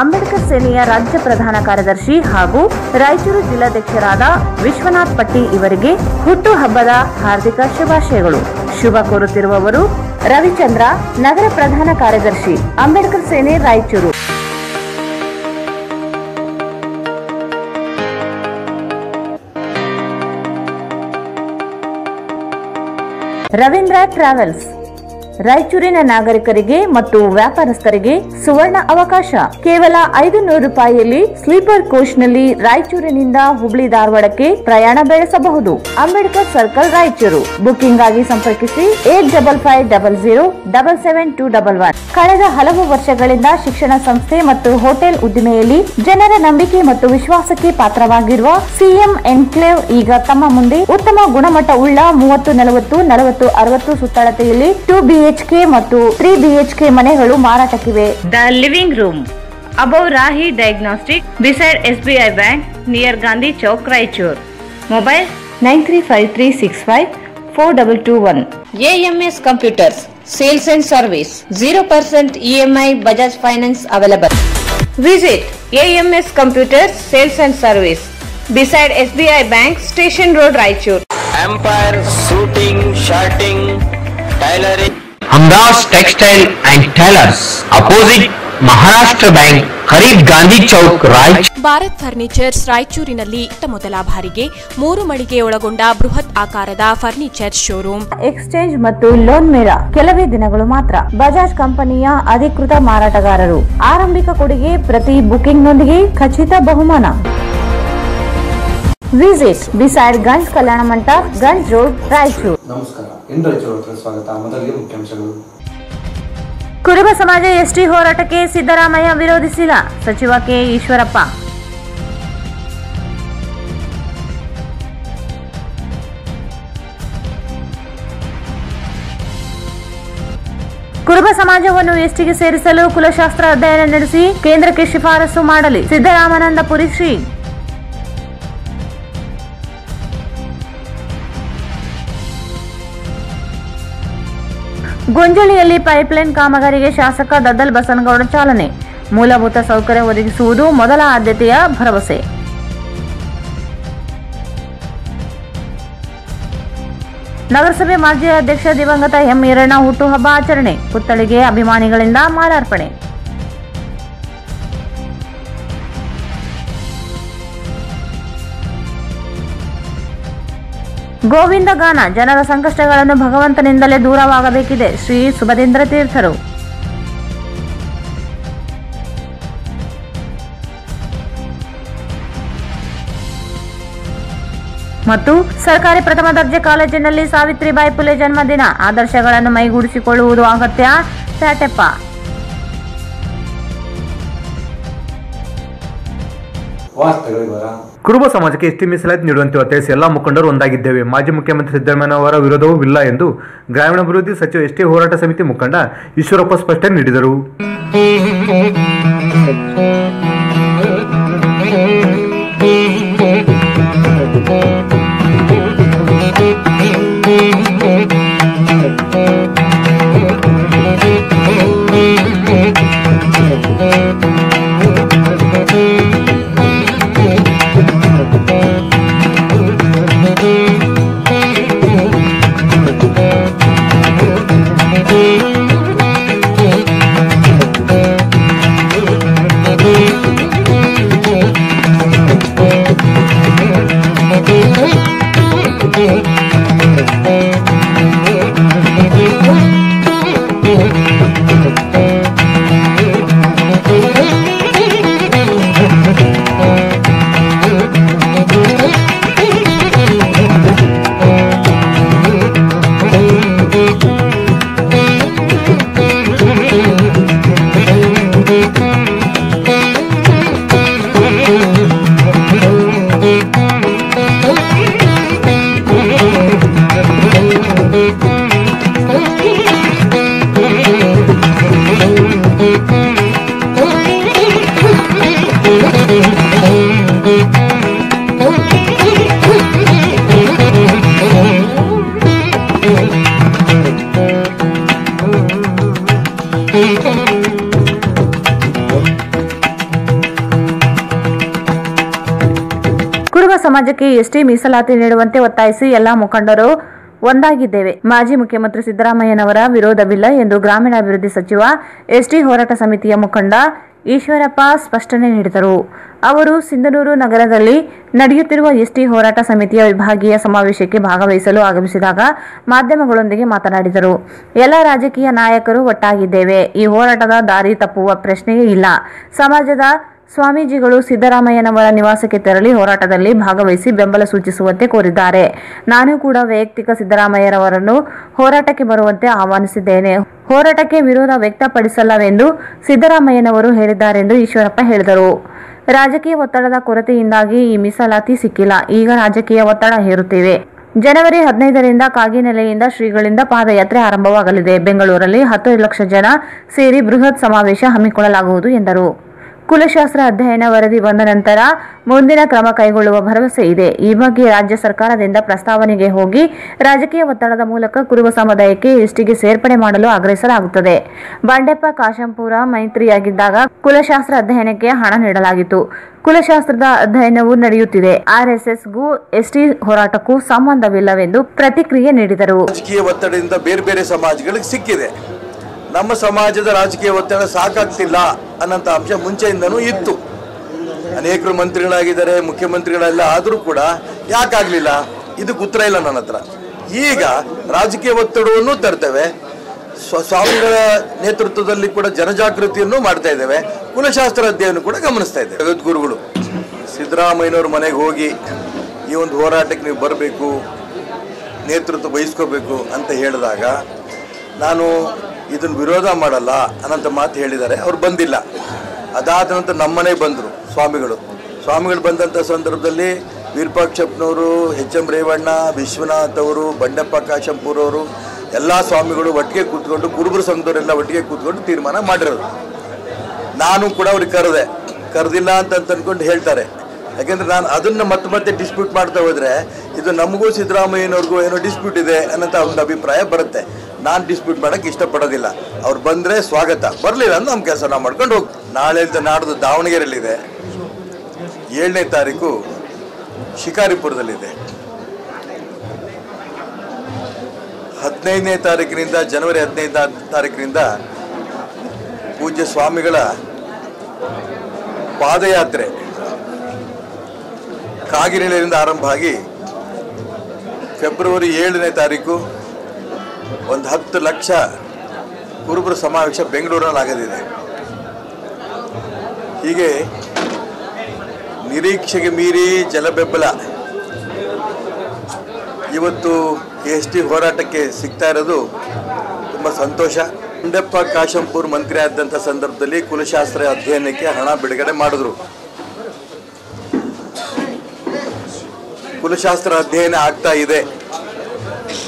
ಅಂಬೇಡ್ಕರ್ ಸೇನೆಯ ರಾಜ್ಯ ಪ್ರಧಾನ ಕಾರ್ಯದರ್ಶಿ ಹಾಗೂ ರಾಯಚೂರು ಜಿಲ್ಲಾಧ್ಯಕ್ಷರಾದ ವಿಶ್ವನಾಥ್ ಪಟ್ಟಿ ಇವರಿಗೆ ಹುಟ್ಟುಹಬ್ಬದ ಹಾರ್ದಿಕ ಶುಭಾಶಯಗಳು. ಶುಭ ಕೋರುತ್ತಿರುವವರು ರವಿಚಂದ್ರ, ನಗರ ಪ್ರಧಾನ ಕಾರ್ಯದರ್ಶಿ, ಅಂಬೇಡ್ಕರ್ ಸೇನೆ, ರಾಯಚೂರು. ರವೀಂದ್ರ ಟ್ರಾವೆಲ್ಸ್ ರಾಯಚೂರಿನ ನಾಗರಿಕರಿಗೆ ಮತ್ತು ವ್ಯಾಪಾರಸ್ಥರಿಗೆ ಸುವರ್ಣ ಅವಕಾಶ. ಕೇವಲ 500 ರೂಪಾಯಿಯಲ್ಲಿ ಸ್ಲೀಪರ್ ಕೋಚ್ನಲ್ಲಿ ರಾಯಚೂರಿನಿಂದ ಹುಬ್ಳಿ ಧಾರವಾಡಕ್ಕೆ ಪ್ರಯಾಣ ಬೆಳೆಸಬಹುದು. ಅಂಬೇಡ್ಕರ್ ಸರ್ಕಲ್, ರಾಯಚೂರು. ಬುಕಿಂಗ್ ಆಗಿ ಸಂಪರ್ಕಿಸಿ 8550777211. ಕಳೆದ ಹಲವು ವರ್ಷಗಳಿಂದ ಶಿಕ್ಷಣ ಸಂಸ್ಥೆ ಮತ್ತು ಹೋಟೆಲ್ ಉದ್ದಿಮೆಯಲ್ಲಿ ಜನರ ನಂಬಿಕೆ ಮತ್ತು ವಿಶ್ವಾಸಕ್ಕೆ ಪಾತ್ರವಾಗಿರುವ ಸಿಎಂ ಎನ್ಕ್ಲೇವ್ ಈಗ ತಮ್ಮ ಮುಂದೆ ಉತ್ತಮ ಗುಣಮಟ್ಟ ಉಳ್ಳ 30, 40, 40, 60 ಸುತ್ತಳತೆಯಲ್ಲಿ 2BHK ಮತ್ತು 3BHK ಮನೆಗಳು ಮಾರಾಟಕ್ಕಿವೆ. The living room above Rahi diagnostic, beside SBI bank, near Gandhi Chowk, Raichur. Mobile 9353654221. AMS computers sales and service. 0% EMI Bajaj Finance available. Visit AMS Computers Sales and Service beside SBI Bank, Station Road, Raichur. Empire Suiting, Shirting, Tailoring. हमदास textile and tailors, opposite Maharashtra bank, करीब Gandhi Chowk, Raichur. Bharat furnitures ರಾಯಚೂರಿನಲ್ಲಿ ಮೊದಲ ಬಾರಿಗೆ 3 ಮಳಿಗೆ ಒಳಗೊಂಡ ಬೃಹತ್ ಆಕಾರದ furniture showroom. Exchange ಮತ್ತು loan ಮೇಳ ಕೆಲವೇ ದಿನಗಳು ಮಾತ್ರ. ಬಜಾಜ್ ಕಂಪನಿಯ ಅಧಿಕೃತ ಮಾರಾಟಗಾರರು. ಆರಂಭಿಕ ಕೊಡುಗೆ ಪ್ರತಿ ಬುಕಿಂಗ್ನೊಂದಿಗೆ ಖಚಿತ ಬಹುಮಾನ. Visit beside Ganj Kalyana Mantapa, Ganj road, Raichur. ನಮಸ್ಕಾರ, ರಾಯಚೂರು ಸ್ವಾಗತ. ಮೊದಲಿಗೆ ಮುಖ್ಯಾಂಶಗಳು. ಕುರುಬ ಸಮಾಜ ಎಸ್ಟಿ ಹೋರಾಟಕ್ಕೆ ಸಿದ್ದರಾಮಯ್ಯ ವಿರೋಧಿಸಿಲ್ಲ, ಸಚಿವ ಕೆ. ಈಶ್ವರಪ್ಪ. ಕುರುಬ ಸಮಾಜವನ್ನು ಎಸ್ಟಿಗೆ ಸೇರಿಸಲು ಕುಲಶಾಸ್ತ್ರ ಅಧ್ಯಯನ ನಡೆಸಿ ಕೇಂದ್ರಕ್ಕೆ ಶಿಫಾರಸು ಮಾಡಲಿ, ಸಿದ್ದರಾಮಾನಂದಪುರಿ ಶ್ರೀ. ಗೊಂಜಳಿಯಲ್ಲಿ ಪೈಪ್ಲೈನ್ ಕಾಮಗಾರಿಗೆ ಶಾಸಕ ದದ್ದಲ್ ಬಸನಗೌಡ ಚಾಲನೆ. ಮೂಲಭೂತ ಸೌಕರ್ಯ ಒದಗಿಸುವುದು ಮೊದಲ ಆದ್ಯತೆಯ ಭರವಸೆ. ನಗರಸಭೆ ಮಾಜಿ ಅಧ್ಯಕ್ಷ ದಿವಂಗತ ಎಂ. ಈರಣ್ಣ ಹುಟ್ಟುಹಬ್ಬ ಆಚರಣೆ. ಪುತ್ಥಳಿಗೆ ಅಭಿಮಾನಿಗಳಿಂದ ಮಾಲಾರ್ಪಣೆ. ಗೋವಿಂದ ಗಾನ, ಜನರ ಸಂಕಷ್ಟಗಳನ್ನು ಭಗವಂತನಿಂದಲೇ ದೂರವಾಗಬೇಕಿದೆ, ಶ್ರೀ ಸುಭದೇಂದ್ರ ತೀರ್ಥರು. ಮತ್ತು ಸರ್ಕಾರಿ ಪ್ರಥಮ ದರ್ಜೆ ಕಾಲೇಜಿನಲ್ಲಿ ಸಾವಿತ್ರಿಬಾಯಿ ಫುಲೆ ಜನ್ಮದಿನ. ಆದರ್ಶಗಳನ್ನು ಮೈಗೂಡಿಸಿಕೊಳ್ಳುವುದು ಅಗತ್ಯ, ಪ್ಯಾಟೆಪ್ಪ. ಕುರುಬ ಸಮಾಜಕ್ಕೆ ಎಸ್ಟಿ ಮೀಸಲಾತಿ ನೀಡುವಂತೆ ಒತ್ತಾಯಿಸಿ ಎಲ್ಲಾ ಮುಖಂಡರು ಒಂದಾಗಿದ್ದೇವೆ. ಮಾಜಿ ಮುಖ್ಯಮಂತ್ರಿ ಸಿದ್ದರಾಮಯ್ಯ ಅವರ ವಿರೋಧವೂ ಇಲ್ಲ ಎಂದು ಗ್ರಾಮೀಣಾಭಿವೃದ್ಧಿ ಸಚಿವ ಎಸ್ಟಿ ಹೋರಾಟ ಸಮಿತಿ ಮುಖಂಡ ಈಶ್ವರಪ್ಪ ಸ್ಪಷ್ಟನೆ ನೀಡಿದರು. ಸಮಾಜಕ್ಕೆ ಎಸ್ಟಿ ಮೀಸಲಾತಿ ನೀಡುವಂತೆ ಒತ್ತಾಯಿಸಿ ಎಲ್ಲಾ ಮುಖಂಡರು ಒಂದಾಗಿದ್ದೇವೆ. ಮಾಜಿ ಮುಖ್ಯಮಂತ್ರಿ ಸಿದ್ದರಾಮಯ್ಯನವರ ವಿರೋಧವಿಲ್ಲ ಎಂದು ಗ್ರಾಮೀಣಾಭಿವೃದ್ಧಿ ಸಚಿವ ಎಸ್ಟಿ ಹೋರಾಟ ಸಮಿತಿಯ ಮುಖಂಡ ಈಶ್ವರಪ್ಪ ಸ್ಪಷ್ಟನೆ ನೀಡಿದರು. ಅವರು ಸಿಂಧನೂರು ನಗರದಲ್ಲಿ ನಡೆಯುತ್ತಿರುವ ಎಸ್ಟಿ ಹೋರಾಟ ಸಮಿತಿಯ ವಿಭಾಗೀಯ ಸಮಾವೇಶಕ್ಕೆ ಭಾಗವಹಿಸಲು ಆಗಮಿಸಿದಾಗ ಮಾಧ್ಯಮಗಳೊಂದಿಗೆ ಮಾತನಾಡಿದರು. ಎಲ್ಲ ರಾಜಕೀಯ ನಾಯಕರು ಒಟ್ಟಾಗಿದ್ದೇವೆ. ಈ ಹೋರಾಟದ ದಾರಿ ತಪ್ಪುವ ಪ್ರಶ್ನೆಯೇ ಇಲ್ಲ. ಸಮಾಜದ ಸ್ವಾಮೀಜಿಗಳು ಸಿದ್ದರಾಮಯ್ಯನವರ ನಿವಾಸಕ್ಕೆ ತೆರಳಿ ಹೋರಾಟದಲ್ಲಿ ಭಾಗವಹಿಸಿ ಬೆಂಬಲ ಸೂಚಿಸುವಂತೆ ಕೋರಿದ್ದಾರೆ. ನಾನು ಕೂಡ ವೈಯಕ್ತಿಕ ಸಿದ್ದರಾಮಯ್ಯರವರನ್ನು ಹೋರಾಟಕ್ಕೆ ಬರುವಂತೆ ಆಹ್ವಾನಿಸಿದ್ದೇನೆ. ಹೋರಾಟಕ್ಕೆ ವಿರೋಧ ವ್ಯಕ್ತಪಡಿಸಲ್ಲವೆಂದು ಸಿದ್ದರಾಮಯ್ಯನವರು ಹೇಳಿದ್ದಾರೆಂದು ಈಶ್ವರಪ್ಪ ಹೇಳಿದರು. ರಾಜಕೀಯ ಒತ್ತಡದ ಕೊರತೆಯಿಂದಾಗಿ ಈ ಮೀಸಲಾತಿ ಸಿಕ್ಕಿಲ್ಲ. ಈಗ ರಾಜಕೀಯ ಒತ್ತಡ ಹೇರುತ್ತೇವೆ. ಜನವರಿ 15ರಿಂದ ಕಾಗಿನೆಲೆಯಿಂದ ಶ್ರೀಗಳಿಂದ ಪಾದಯಾತ್ರೆ ಆರಂಭವಾಗಲಿದೆ. ಬೆಂಗಳೂರಲ್ಲಿ 10 ಲಕ್ಷ ಜನ ಸೇರಿ ಬೃಹತ್ ಸಮಾವೇಶ ಹಮ್ಮಿಕೊಳ್ಳಲಾಗುವುದು ಎಂದರು. ಕುಲಶಾಸ್ತ್ರ ಅಧ್ಯಯನ ವರದಿ ಬಂದ ನಂತರ ಮುಂದಿನ ಕ್ರಮ ಕೈಗೊಳ್ಳುವ ಭರವಸೆ ಇದೆ. ಈ ಬಗ್ಗೆ ರಾಜ್ಯ ಸರ್ಕಾರದಿಂದ ಪ್ರಸ್ತಾವನೆಗೆ ಹೋಗಿ ರಾಜಕೀಯ ಒತ್ತಡದ ಮೂಲಕ ಕುರುಬ ಸಮುದಾಯಕ್ಕೆ ಎಸ್ಟಿಗೆ ಸೇರ್ಪಡೆ ಮಾಡಲು ಆಗ್ರಹಿಸಲಾಗುತ್ತದೆ. ಬಂಡೆಪ್ಪ ಕಾಶಂಪುರ ಮೈತ್ರಿಯಾಗಿದ್ದಾಗ ಕುಲಶಾಸ್ತ್ರ ಅಧ್ಯಯನಕ್ಕೆ ಹಣ ನೀಡಲಾಗಿತ್ತು. ಕುಲಶಾಸ್ತ್ರದ ಅಧ್ಯಯನವೂ ನಡೆಯುತ್ತಿದೆ. ಆರ್ಎಸ್ಎಸ್ಗೂ ಎಸ್ಟಿ ಹೋರಾಟಕ್ಕೂ ಸಂಬಂಧವಿಲ್ಲವೆಂದು ಪ್ರತಿಕ್ರಿಯೆ ನೀಡಿದರು. ರಾಜಕೀಯ ಒತ್ತಡದಿಂದ ಬೇರೆ ಬೇರೆ ಸಮಾಜಗಳಿಗೆ ಸಿಕ್ಕಿದೆ. ನಮ್ಮ ಸಮಾಜದ ರಾಜಕೀಯ ಒತ್ತಡ ಸಾಕಾಗ್ತಿಲ್ಲ ಅನ್ನೋಂಥ ಅಂಶ ಮುಂಚೆಯಿಂದನೂ ಇತ್ತು. ಅನೇಕರು ಮಂತ್ರಿಗಳಾಗಿದ್ದಾರೆ, ಮುಖ್ಯಮಂತ್ರಿಗಳೆಲ್ಲ ಆದರೂ ಕೂಡ ಯಾಕಾಗಲಿಲ್ಲ, ಇದಕ್ಕೆ ಉತ್ತರ ಇಲ್ಲ ನನ್ನ ಹತ್ರ. ಈಗ ರಾಜಕೀಯ ಒತ್ತಡವನ್ನು ತರ್ತೇವೆ. ಸ್ವಾಮಿಗಳ ನೇತೃತ್ವದಲ್ಲಿ ಕೂಡ ಜನಜಾಗೃತಿಯನ್ನು ಮಾಡ್ತಾ ಇದ್ದೇವೆ. ಕುಲಶಾಸ್ತ್ರ ಅಧ್ಯಯನ ಕೂಡ ಗಮನಿಸ್ತಾ ಇದ್ದೇವೆ. ಜಗದ್ಗುರುಗಳು ಸಿದ್ದರಾಮಯ್ಯನವ್ರ ಮನೆಗೆ ಹೋಗಿ ಈ ಒಂದು ಹೋರಾಟಕ್ಕೆ ನೀವು ಬರಬೇಕು, ನೇತೃತ್ವ ವಹಿಸ್ಕೋಬೇಕು ಅಂತ ಹೇಳಿದಾಗ ನಾನು ಇದನ್ನು ವಿರೋಧ ಮಾಡಲ್ಲ ಅನ್ನೋಂಥ ಮಾತು ಹೇಳಿದ್ದಾರೆ. ಅವ್ರು ಬಂದಿಲ್ಲ. ಅದಾದ ನಂತರ ನಮ್ಮನೆಗೆ ಬಂದರು ಸ್ವಾಮಿಗಳು ಬಂದಂಥ ಸಂದರ್ಭದಲ್ಲಿ ವಿರೂಪಾಕ್ಷಪ್ಪನವರು, ಎಚ್.ಎಂ. ರೇವಣ್ಣ, ವಿಶ್ವನಾಥ್ ಅವರು, ಬಂಡೆಪ್ಪ ಕಾಶಂಪುರವರು ಎಲ್ಲ ಸ್ವಾಮಿಗಳು ಒಟ್ಟಿಗೆ ಕೂತ್ಕೊಂಡು, ಕುರುಬರ ಸಂಘದವರೆಲ್ಲ ಒಟ್ಟಿಗೆ ಕೂತ್ಕೊಂಡು ತೀರ್ಮಾನ ಮಾಡಿರೋದು. ನಾನು ಕೂಡ ಅವ್ರಿಗೆ ಕರೆದಿಲ್ಲ ಅಂತ ಅಂದ್ಕೊಂಡು ಹೇಳ್ತಾರೆ. ಯಾಕೆಂದರೆ ನಾನು ಅದನ್ನು ಮತ್ತೆ ಡಿಸ್ಪ್ಯೂಟ್ ಮಾಡ್ತಾ ಹೋದರೆ ಇದು ನಮಗೂ ಸಿದ್ದರಾಮಯ್ಯನವ್ರಿಗೂ ಏನೋ ಡಿಸ್ಪ್ಯೂಟ್ ಇದೆ ಅನ್ನೋಂಥ ಒಂದು ಅಭಿಪ್ರಾಯ ಬರುತ್ತೆ. ನಾನು ಡಿಸ್ಪ್ಯೂಟ್ ಮಾಡೋಕ್ಕೆ ಇಷ್ಟಪಡೋದಿಲ್ಲ. ಅವ್ರು ಬಂದರೆ ಸ್ವಾಗತ, ಬರಲಿಲ್ಲ ಅಂದ್ರೆ ನಮ್ಮ ಕೆಲಸ ನಾವು ಮಾಡ್ಕೊಂಡು ಹೋಗಿ. ನಾಳೆಯಿಂದ ನಾಡ್ದು ದಾವಣಗೆರೆಯಲ್ಲಿದೆ, 7ನೇ ತಾರೀಕು ಶಿಕಾರಿಪುರದಲ್ಲಿದೆ, 15ನೇ ತಾರೀಕಿನಿಂದ ಜನವರಿ 15ನೇ ತಾರೀಕಿನಿಂದ ಪೂಜ್ಯ ಸ್ವಾಮಿಗಳ ಪಾದಯಾತ್ರೆ ಕಾಗಿನೆಲೆಯಿಂದ ಆರಂಭ ಆಗಿ ಫೆಬ್ರವರಿ 7ನೇ ತಾರೀಕು ಒಂದು 10 ಲಕ್ಷ ಕುರುಬರ ಸಮಾವೇಶ ಬೆಂಗಳೂರಿನಲ್ಲಿ ಆಗದಿದೆ. ಹೀಗೆ ನಿರೀಕ್ಷೆಗೆ ಮೀರಿ ಜಲಬೆಂಬಲ ಇವತ್ತು ಎಸ್ಟಿ ಹೋರಾಟಕ್ಕೆ ಸಿಗ್ತಾ ಇರೋದು ತುಂಬ ಸಂತೋಷ. ಬಂಡೆಪ್ಪ ಕಾಶಂಪುರ್ ಮಂತ್ರಿ ಆದಂಥ ಸಂದರ್ಭದಲ್ಲಿ ಕುಲಶಾಸ್ತ್ರ ಅಧ್ಯಯನಕ್ಕೆ ಹಣ ಬಿಡುಗಡೆ ಮಾಡಿದ್ರು. ಕುಲಶಾಸ್ತ್ರ ಅಧ್ಯಯನ ಆಗ್ತಾ ಇದೆ.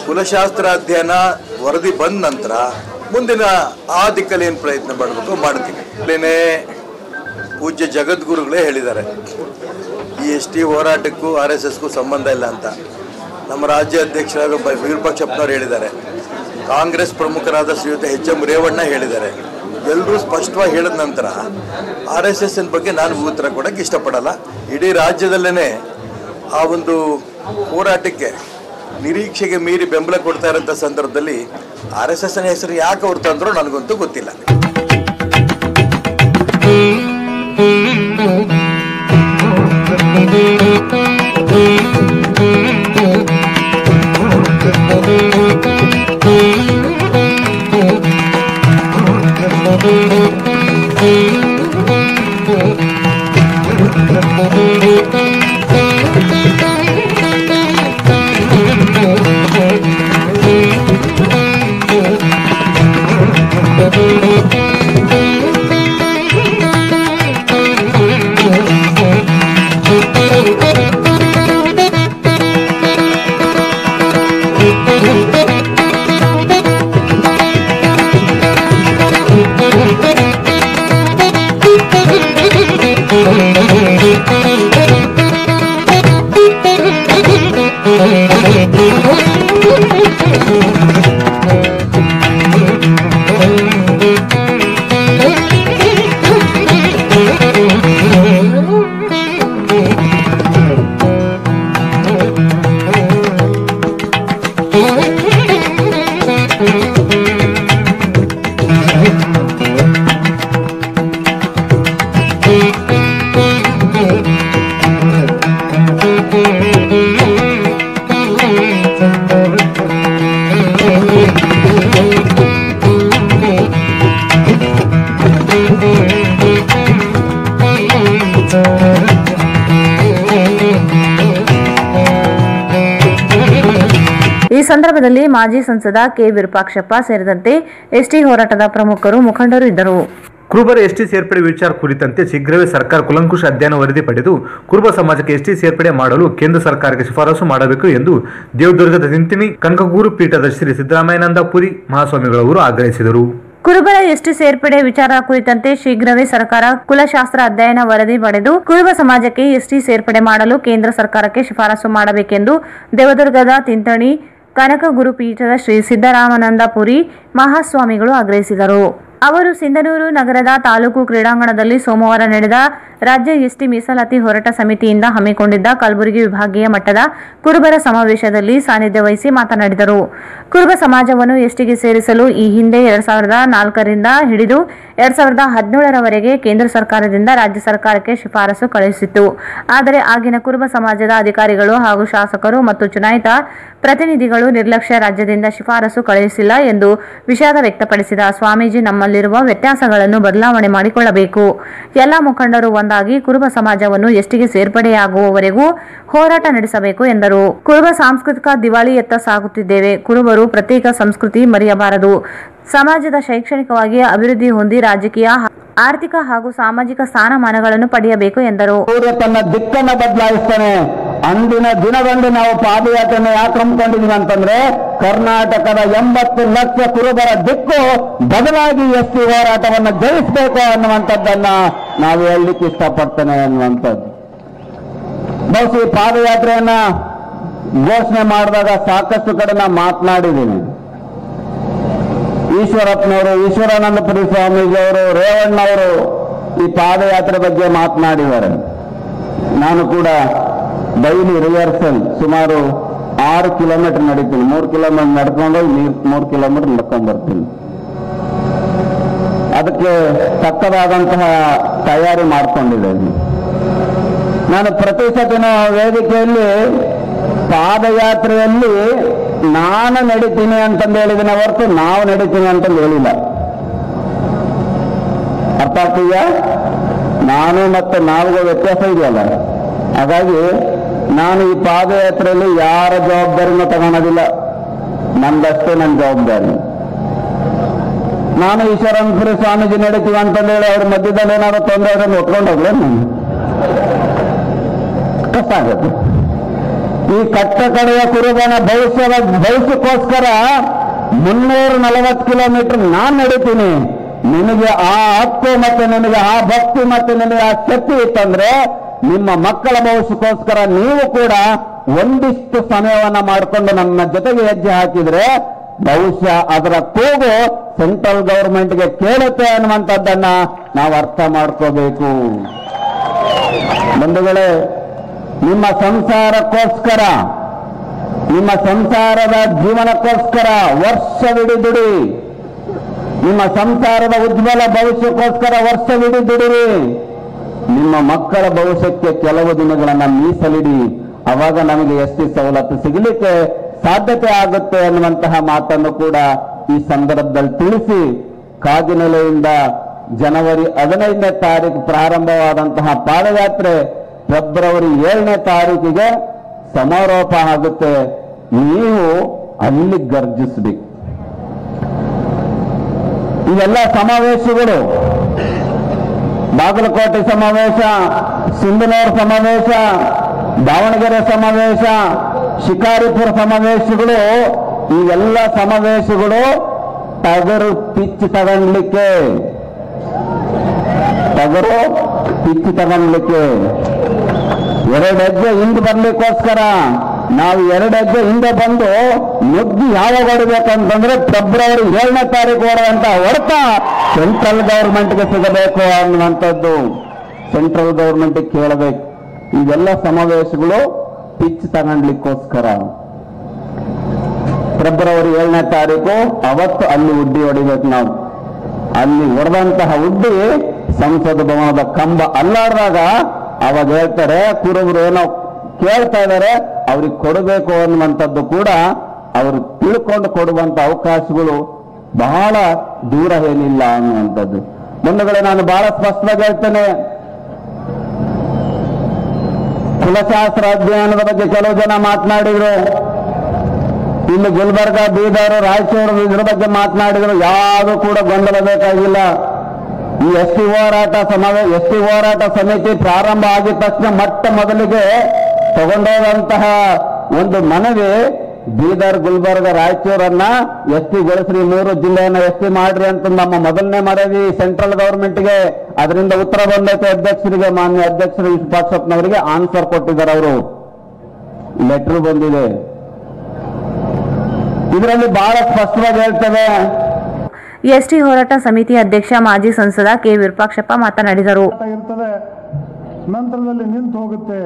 ಕುಲಶಾಸ್ತ್ರ ಅಧ್ಯಯನ ವರದಿ ಬಂದ ನಂತರ ಮುಂದಿನ ಆ ದಿಕ್ಕಲ್ಲಿ ಏನು ಪ್ರಯತ್ನ ಮಾಡಬೇಕು ಮಾಡ್ತೀವಿ. ಅಲ್ಲೇನೇ ಪೂಜ್ಯ ಜಗದ್ಗುರುಗಳೇ ಹೇಳಿದ್ದಾರೆ, ಈ ಎಸ್ಟಿ ಹೋರಾಟಕ್ಕೂ RSSಗೂ ಸಂಬಂಧ ಇಲ್ಲ ಅಂತ. ನಮ್ಮ ರಾಜ್ಯ ಅಧ್ಯಕ್ಷರಾದ ವಿರೂಪಾಕ್ಷಪ್ಪನವರು ಹೇಳಿದ್ದಾರೆ. ಕಾಂಗ್ರೆಸ್ ಪ್ರಮುಖರಾದ ಶ್ರೀಯುತ ಎಚ್.ಎಂ. ರೇವಣ್ಣ ಹೇಳಿದ್ದಾರೆ. ಎಲ್ಲರೂ ಸ್ಪಷ್ಟವಾಗಿ ಹೇಳಿದ ನಂತರ RSSನ ಬಗ್ಗೆ ನಾನು ಉತ್ತರ ಕೊಡೋಕ್ಕೆ ಇಷ್ಟಪಡಲ್ಲ. ಇಡೀ ರಾಜ್ಯದಲ್ಲೇ ಆ ಒಂದು ಹೋರಾಟಕ್ಕೆ ನಿರೀಕ್ಷೆಗೆ ಮೀರಿ ಬೆಂಬಲ ಕೊಡ್ತಾ ಇರೋಂಥ ಸಂದರ್ಭದಲ್ಲಿ RSSನ ಹೆಸರು ಯಾಕೆ ಅವ್ರು ತಂದ್ರೋ ನನಗಂತೂ ಗೊತ್ತಿಲ್ಲ. ಈ ಸಂದರ್ಭದಲ್ಲಿ ಮಾಜಿ ಸಂಸದ ಕೆ ವಿರೂಪಾಕ್ಷಪ್ಪ ಸೇರಿದಂತೆ ಎಸ್ಟಿ ಹೋರಾಟದ ಪ್ರಮುಖರು ಮುಖಂಡರು ಇದ್ದರು. ಕುರುಬರ ಎಸ್ಟಿ ಸೇರ್ಪಡೆ ವಿಚಾರ ಕುರಿತಂತೆ ಶೀಘ್ರವೇ ಸರ್ಕಾರ ಕೂಲಂಕುಷ ಅಧ್ಯಯನ ವರದಿ ಪಡೆದು ಕುರುಬ ಸಮಾಜಕ್ಕೆ ಎಸ್ಟಿ ಸೇರ್ಪಡೆ ಮಾಡಲು ಕೇಂದ್ರ ಸರ್ಕಾರಕ್ಕೆ ಶಿಫಾರಸು ಮಾಡಬೇಕು ಎಂದು ದೇವದುರ್ಗದ ತಿಂತಿಣಿ ಕನಕಗೂರು ಪೀಠದ ಶ್ರೀ ಸಿದ್ದರಾಮಯ್ಯಾನಂದ ಪುರಿ ಮಹಾಸ್ವಾಮಿಗಳವರು ಆಗ್ರಹಿಸಿದರು. ಕುರುಬರ ಎಸ್ಟಿ ಸೇರ್ಪಡೆ ವಿಚಾರ ಕುರಿತಂತೆ ಶೀಘ್ರವೇ ಸರ್ಕಾರ ಕುಲಶಾಸ್ತ್ರ ಅಧ್ಯಯನ ವರದಿ ಪಡೆದು ಕುರುಬ ಸಮಾಜಕ್ಕೆ ಎಸ್ಟಿ ಸೇರ್ಪಡೆ ಮಾಡಲು ಕೇಂದ್ರ ಸರ್ಕಾರಕ್ಕೆ ಶಿಫಾರಸು ಮಾಡಬೇಕೆಂದು ದೇವದುರ್ಗದ ತಿಂತಣಿ ಕನಕಗುರು ಪೀಠದ ಶ್ರೀ ಸಿದ್ದರಾಮಾನಂದ ಪುರಿ ಮಹಾಸ್ವಾಮಿಗಳು ಆಗ್ರಹಿಸಿದರು. ಅವರು ಸಿಂಧನೂರು ನಗರದ ತಾಲೂಕು ಕ್ರೀಡಾಂಗಣದಲ್ಲಿ ಸೋಮವಾರ ನಡೆದ ರಾಜ್ಯ ಎಸ್ಟಿ ಮೀಸಲಾತಿ ಹೋರಾಟ ಸಮಿತಿಯಿಂದ ಹಮ್ಮಿಕೊಂಡಿದ್ದ ಕಲಬುರಗಿ ವಿಭಾಗೀಯ ಮಟ್ಟದ ಕುರುಬರ ಸಮಾವೇಶದಲ್ಲಿ ಸಾನ್ನಿಧ್ಯ ವಹಿಸಿ ಮಾತನಾಡಿದರು. ಕುರುಬ ಸಮಾಜವನ್ನು ಎಸ್ಟಿಗೆ ಸೇರಿಸಲು ಈ ಹಿಂದೆ 2004ರಿಂದ ಹಿಡಿದು 2017ರವರೆಗೆ ಕೇಂದ್ರ ಸರ್ಕಾರದಿಂದ ರಾಜ್ಯ ಸರ್ಕಾರಕ್ಕೆ ಶಿಫಾರಸು ಕಳುಹಿಸಿತ್ತು. ಆದರೆ ಆಗಿನ ಕುರುಬ ಸಮಾಜದ ಅಧಿಕಾರಿಗಳು ಹಾಗೂ ಶಾಸಕರು ಮತ್ತು ಚುನಾಯಿತ ಪ್ರತಿನಿಧಿಗಳು ನಿರ್ಲಕ್ಷ್ಯ ರಾಜ್ಯದಿಂದ ಶಿಫಾರಸು ಕಳುಹಿಸಿಲ್ಲ ಎಂದು ವಿಷಾದ ವ್ಯಕ್ತಪಡಿಸಿದ ಸ್ವಾಮೀಜಿ, ನಮ್ಮಲ್ಲಿರುವ ವ್ಯತ್ಯಾಸಗಳನ್ನು ಬದಲಾವಣೆ ಮಾಡಿಕೊಳ್ಳಬೇಕು. ಎಲ್ಲ ಮುಖಂಡರು ಒಂದಾಗಿ ಕುರುಬ ಸಮಾಜವನ್ನು ಎಸ್ಟಿಗೆ ಸೇರ್ಪಡೆಯಾಗುವವರೆಗೂ ಹೋರಾಟ ನಡೆಸಬೇಕು ಎಂದರು. ಕುರುಬ ಸಾಂಸ್ಕೃತಿಕ ದಿವಾಳಿಯತ್ತ ಸಾಗುತ್ತಿದ್ದೇವೆ. ಕುರುಬರು ಪ್ರತ್ಯೇಕ ಸಂಸ್ಕೃತಿ ಮರೆಯಬಾರದು. ಸಮಾಜದ ಶೈಕ್ಷಣಿಕವಾಗಿ ಅಭಿವೃದ್ಧಿ ಹೊಂದಿ ರಾಜಕೀಯ, ಆರ್ಥಿಕ ಹಾಗೂ ಸಾಮಾಜಿಕ ಸ್ಥಾನಮಾನಗಳನ್ನು ಪಡೆಯಬೇಕು ಎಂದರು. ತನ್ನ ದಿಕ್ಕನ್ನು ಬದಲಾಯಿಸ್ತಾನೆ. ಅಂದಿನ ದಿನದಂದು ನಾವು ಪಾದಯಾತ್ರೆಯನ್ನು ಯಾಕೆ ಹಮ್ಮಿಕೊಂಡಿದ್ದೀವಿ ಅಂತಂದ್ರೆ ಕರ್ನಾಟಕದ 80 ಲಕ್ಷ ಕುರುಬರ ದಿಕ್ಕು ಬದಲಾಗಿ ಎಸ್ಟಿ ಹೋರಾಟವನ್ನು ಜಯಿಸಬೇಕು ಅನ್ನುವಂಥದ್ದನ್ನ ನಾವು ಹೇಳಲಿಕ್ಕೆ ಇಷ್ಟಪಡ್ತೇನೆ ಅನ್ನುವಂಥದ್ದು. ಬಹುಶಃ ಈ ಪಾದಯಾತ್ರೆಯನ್ನ ಘೋಷಣೆ ಮಾಡಿದಾಗ ಸಾಕಷ್ಟು ಕಡೆ ನಾ ಮಾತನಾಡಿದ್ದೀನಿ. ಈಶ್ವರಪ್ಪನವರು, ಈಶ್ವರಾನಂದಪುರಿ ಸ್ವಾಮೀಜಿಯವರು, ರೇವಣ್ಣವರು ಈ ಪಾದಯಾತ್ರೆ ಬಗ್ಗೆ ಮಾತನಾಡಿದ್ದಾರೆ. ನಾನು ಕೂಡ ಡೈಲಿ ರಿಹರ್ಸಲ್ ಸುಮಾರು 6 ಕಿಲೋಮೀಟರ್ ನಡೀತೀನಿ. 3 ಕಿಲೋಮೀಟರ್ ನಡ್ಕೊಂಡೋಗಿ 3 ಕಿಲೋಮೀಟರ್ ನಡ್ಕೊಂಡ್ ಬರ್ತೀನಿ. ಅದಕ್ಕೆ ತಕ್ಕದಾದಂತಹ ತಯಾರಿ ಮಾಡ್ಕೊಂಡಿದ್ದೇನೆ. ನಾನು ಪ್ರತಿ ಸತಿನ ವೇದಿಕೆಯಲ್ಲಿ ಪಾದಯಾತ್ರೆಯಲ್ಲಿ ನಾನು ನಡೀತೀನಿ ಅಂತಂದು ಹೇಳಿದ್ದೀನಿ ಹೊರತು ನಾವು ನಡೀತೀನಿ ಅಂತಂದು ಹೇಳಿಲ್ಲ. ಅರ್ಥ ಆಗ್ತೀಯಾ? ನಾನು ಮತ್ತು ನಾವುಗಳ ವ್ಯತ್ಯಾಸ ಇದೆಯಲ್ಲ. ಹಾಗಾಗಿ ನಾನು ಈ ಪಾದಯಾತ್ರೆಯಲ್ಲಿ ಯಾರ ಜವಾಬ್ದಾರಿನೂ ತಗೊಳೋದಿಲ್ಲ. ನಂದಷ್ಟೇ ನನ್ನ ಜವಾಬ್ದಾರಿ. ನಾನು ಈಶ್ವರಾನಂದಪುರಿ ಸ್ವಾಮೀಜಿ ನಡೀತೀವಿ ಅಂತಂದೇಳಿ ಅವ್ರ ಮಧ್ಯದಲ್ಲಿ ಏನಾದ್ರು ತೊಂದರೆ ಅದನ್ನು ಒತ್ಕೊಂಡೋಗ್ಲೇ ನಾನು ಕಷ್ಟ ಆಗುತ್ತೆ. ಈ ಕಟ್ಟ ಕಡೆಯ ಕುರುಬನ ಭವಿಷ್ಯಕ್ಕೋಸ್ಕರ 340 ಕಿಲೋಮೀಟರ್ ನಾನು ನಡೀತೀನಿ. ನಿನಗೆ ಆ ಹಕ್ಕು ಮತ್ತೆ ನಿನಗೆ ಆ ಭಕ್ತಿ ಮತ್ತೆ ನಿನಗೆ ಆ ಶಕ್ತಿ ಇತ್ತಂದ್ರೆ ನಿಮ್ಮ ಮಕ್ಕಳ ಭವಿಷ್ಯಕ್ಕೋಸ್ಕರ ನೀವು ಕೂಡ ಒಂದಿಷ್ಟು ಸಮಯವನ್ನ ಮಾಡಿಕೊಂಡು ನನ್ನ ಜೊತೆಗೆ ಹೆಜ್ಜೆ ಹಾಕಿದ್ರೆ ಬಹುಶಃ ಅದರ ಕೂಗು ಸೆಂಟ್ರಲ್ ಗವರ್ಮೆಂಟ್ಗೆ ಕೇಳುತ್ತೆ ಅನ್ನುವಂಥದ್ದನ್ನ ನಾವು ಅರ್ಥ ಮಾಡ್ಕೋಬೇಕು. ಬಂಧುಗಳೇ, ನಿಮ್ಮ ಸಂಸಾರಕ್ಕೋಸ್ಕರ, ನಿಮ್ಮ ಸಂಸಾರದ ಜೀವನಕ್ಕೋಸ್ಕರ ವರ್ಷವಿಡೀ ದುಡಿ. ನಿಮ್ಮ ಸಂಸಾರದ ಉಜ್ವಲ ಭವಿಷ್ಯಕ್ಕೋಸ್ಕರ ವರ್ಷವಿಡೀ ದುಡಿರಿ. ನಿಮ್ಮ ಮಕ್ಕಳ ಭವಿಷ್ಯಕ್ಕೆ ಕೆಲವು ದಿನಗಳನ್ನ ಮೀಸಲಿಡಿ. ಅವಾಗ ನಮಗೆ ಎಸ್ಟಿ ಸವಲತ್ತು ಸಿಗಲಿಕ್ಕೆ ಸಾಧ್ಯತೆ ಆಗುತ್ತೆ ಅನ್ನುವಂತಹ ಮಾತನ್ನು ಕೂಡ ಈ ಸಂದರ್ಭದಲ್ಲಿ ತಿಳಿಸಿ, ಕಾಗಿನೆಲೆಯಿಂದ ಜನವರಿ 15ನೇ ತಾರೀಕು ಪ್ರಾರಂಭವಾದಂತಹ ಪಾದಯಾತ್ರೆ ಫೆಬ್ರವರಿ 7ನೇ ತಾರೀಕಿಗೆ ಸಮಾರೋಪ ಆಗುತ್ತೆ. ನೀವು ಅಲ್ಲಿ ಗರ್ಜಿಸಬೇಕು. ಇವೆಲ್ಲ ಸಮಾವೇಶಗಳು, ಬಾಗಲಕೋಟೆ ಸಮಾವೇಶ, ಸಿಂಧನೂರು ಸಮಾವೇಶ, ದಾವಣಗೆರೆ ಸಮಾವೇಶ, ಶಿಕಾರಿಪುರ ಸಮಾವೇಶಗಳು, ಇವೆಲ್ಲ ಸಮಾವೇಶಗಳು ಟಗರು ಪಿಚ್ಚು ತಗೊಳ್ಲಿಕ್ಕೆ, ಟಗರು ಪಿಚ್ಚು ತಗೊಳ್ಲಿಕ್ಕೆ 2 ಹೆಜ್ಜೆ ಹಿಂದೆ ಬರ್ಲಿಕ್ಕೋಸ್ಕರ ನಾವು 2 ಹೆಜ್ಜೆ ಹಿಂದೆ ಬಂದು ನುಗ್ಗಿ ಯಾವಾಗ ಹೊಡಬೇಕಂತಂದ್ರೆ ಫೆಬ್ರವರಿ 7ನೇ ತಾರೀಕು ಹೊಡೆಯುವಂತ ಹೊರತ ಸೆಂಟ್ರಲ್ ಗವರ್ಮೆಂಟ್ಗೆ ಸಿಗಬೇಕು ಅನ್ನುವಂಥದ್ದು ಸೆಂಟ್ರಲ್ ಗವರ್ಮೆಂಟ್ಗೆ ಕೇಳಬೇಕು. ಇವೆಲ್ಲ ಸಮಾವೇಶಗಳು ಪಿಚ್ ತಗೊಳ್ಲಿಕ್ಕೋಸ್ಕರ. ಫೆಬ್ರವರಿ 7ನೇ ತಾರೀಕು ಅವತ್ತು ಅಲ್ಲಿ ಉಡ್ಡಿ ಹೊಡಿಬೇಕು. ನಾವು ಅಲ್ಲಿ ಹೊಡೆದಂತಹ ಉಡ್ಡಿ ಸಂಸದ ಭವನದ ಕಂಬ ಅಲ್ಲಾಡಿದಾಗ ಅವಾಗ ಹೇಳ್ತಾರೆ, ಕುರುಬರು ಏನೋ ಕೇಳ್ತಾ ಇದ್ದಾರೆ ಅವ್ರಿಗೆ ಕೊಡಬೇಕು ಅನ್ನುವಂಥದ್ದು ಕೂಡ ಅವರು ತಿಳ್ಕೊಂಡು ಕೊಡುವಂತ ಅವಕಾಶಗಳು ಬಹಳ ದೂರ ಏನಿಲ್ಲ ಅನ್ನುವಂಥದ್ದು. ಬಂಧುಗಳೇ, ನಾನು ಬಹಳ ಸ್ಪಷ್ಟವಾಗಿ ಹೇಳ್ತೇನೆ, ಕುಲಶಾಸ್ತ್ರ ಅಧ್ಯಯನದ ಬಗ್ಗೆ ಕೆಲವು ಜನ ಮಾತನಾಡಿದ್ರು, ಇಲ್ಲಿ ಗುಲ್ಬರ್ಗ, ಬೀದರ್, ರಾಯಚೂರು ಇದ್ರ ಬಗ್ಗೆ ಮಾತನಾಡಿದ್ರು. ಯಾವುದು ಕೂಡ ಗೊಂದಲ ಬೇಕಾಗಿಲ್ಲ. ಈ ಎಸ್ಟಿ ಹೋರಾಟ ಸಮಿತಿ ಪ್ರಾರಂಭ ಆಗಿದ ತಕ್ಷಣ ಮೊದಲಿಗೆ ತಗೊಂಡೋದಂತಹ ಒಂದು ಮನವಿ, ಬೀದರ್, ಗುಲ್ಬರ್ಗ, ರಾಯಚೂರನ್ನ ಎಸ್ಟಿಗೊಳಿಸ್ರಿ, 3 ಜಿಲ್ಲೆಯನ್ನ ಎಸ್ಟಿ ಮಾಡ್ರಿ ಅಂತ ನಮ್ಮ ಮೊದಲನೇ ಮನವಿ ಸೆಂಟ್ರಲ್ ಗವರ್ಮೆಂಟ್ಗೆ. ಅದರಿಂದ ಉತ್ತರ ಬಂದೈತೆ ಅಧ್ಯಕ್ಷರಿಗೆ, ಮಾನ್ಯ ಅಧ್ಯಕ್ಷರು ವಿಶ್ವಾಸಪ್ಪನವರಿಗೆ ಆನ್ಸರ್ ಕೊಟ್ಟಿದ್ದಾರೆ. ಅವರು ಲೆಟರ್ ಬಂದಿದೆ, ಇದರಲ್ಲಿ ಬಹಳ ಸ್ಪಷ್ಟವಾಗಿ ಹೇಳ್ತೇವೆ. ಎಸ್ಟಿ ಹೋರಾಟ ಸಮಿತಿ ಅಧ್ಯಕ್ಷ ಮಾಜಿ ಸಂಸದ ಕೆ ವಿರೂಪಾಕ್ಷಪ್ಪ ಮಾತನಾಡಿದರು. ಇರ್ತದೆ, ನಂತರದಲ್ಲಿ ನಿಂತು ಹೋಗುತ್ತೆ.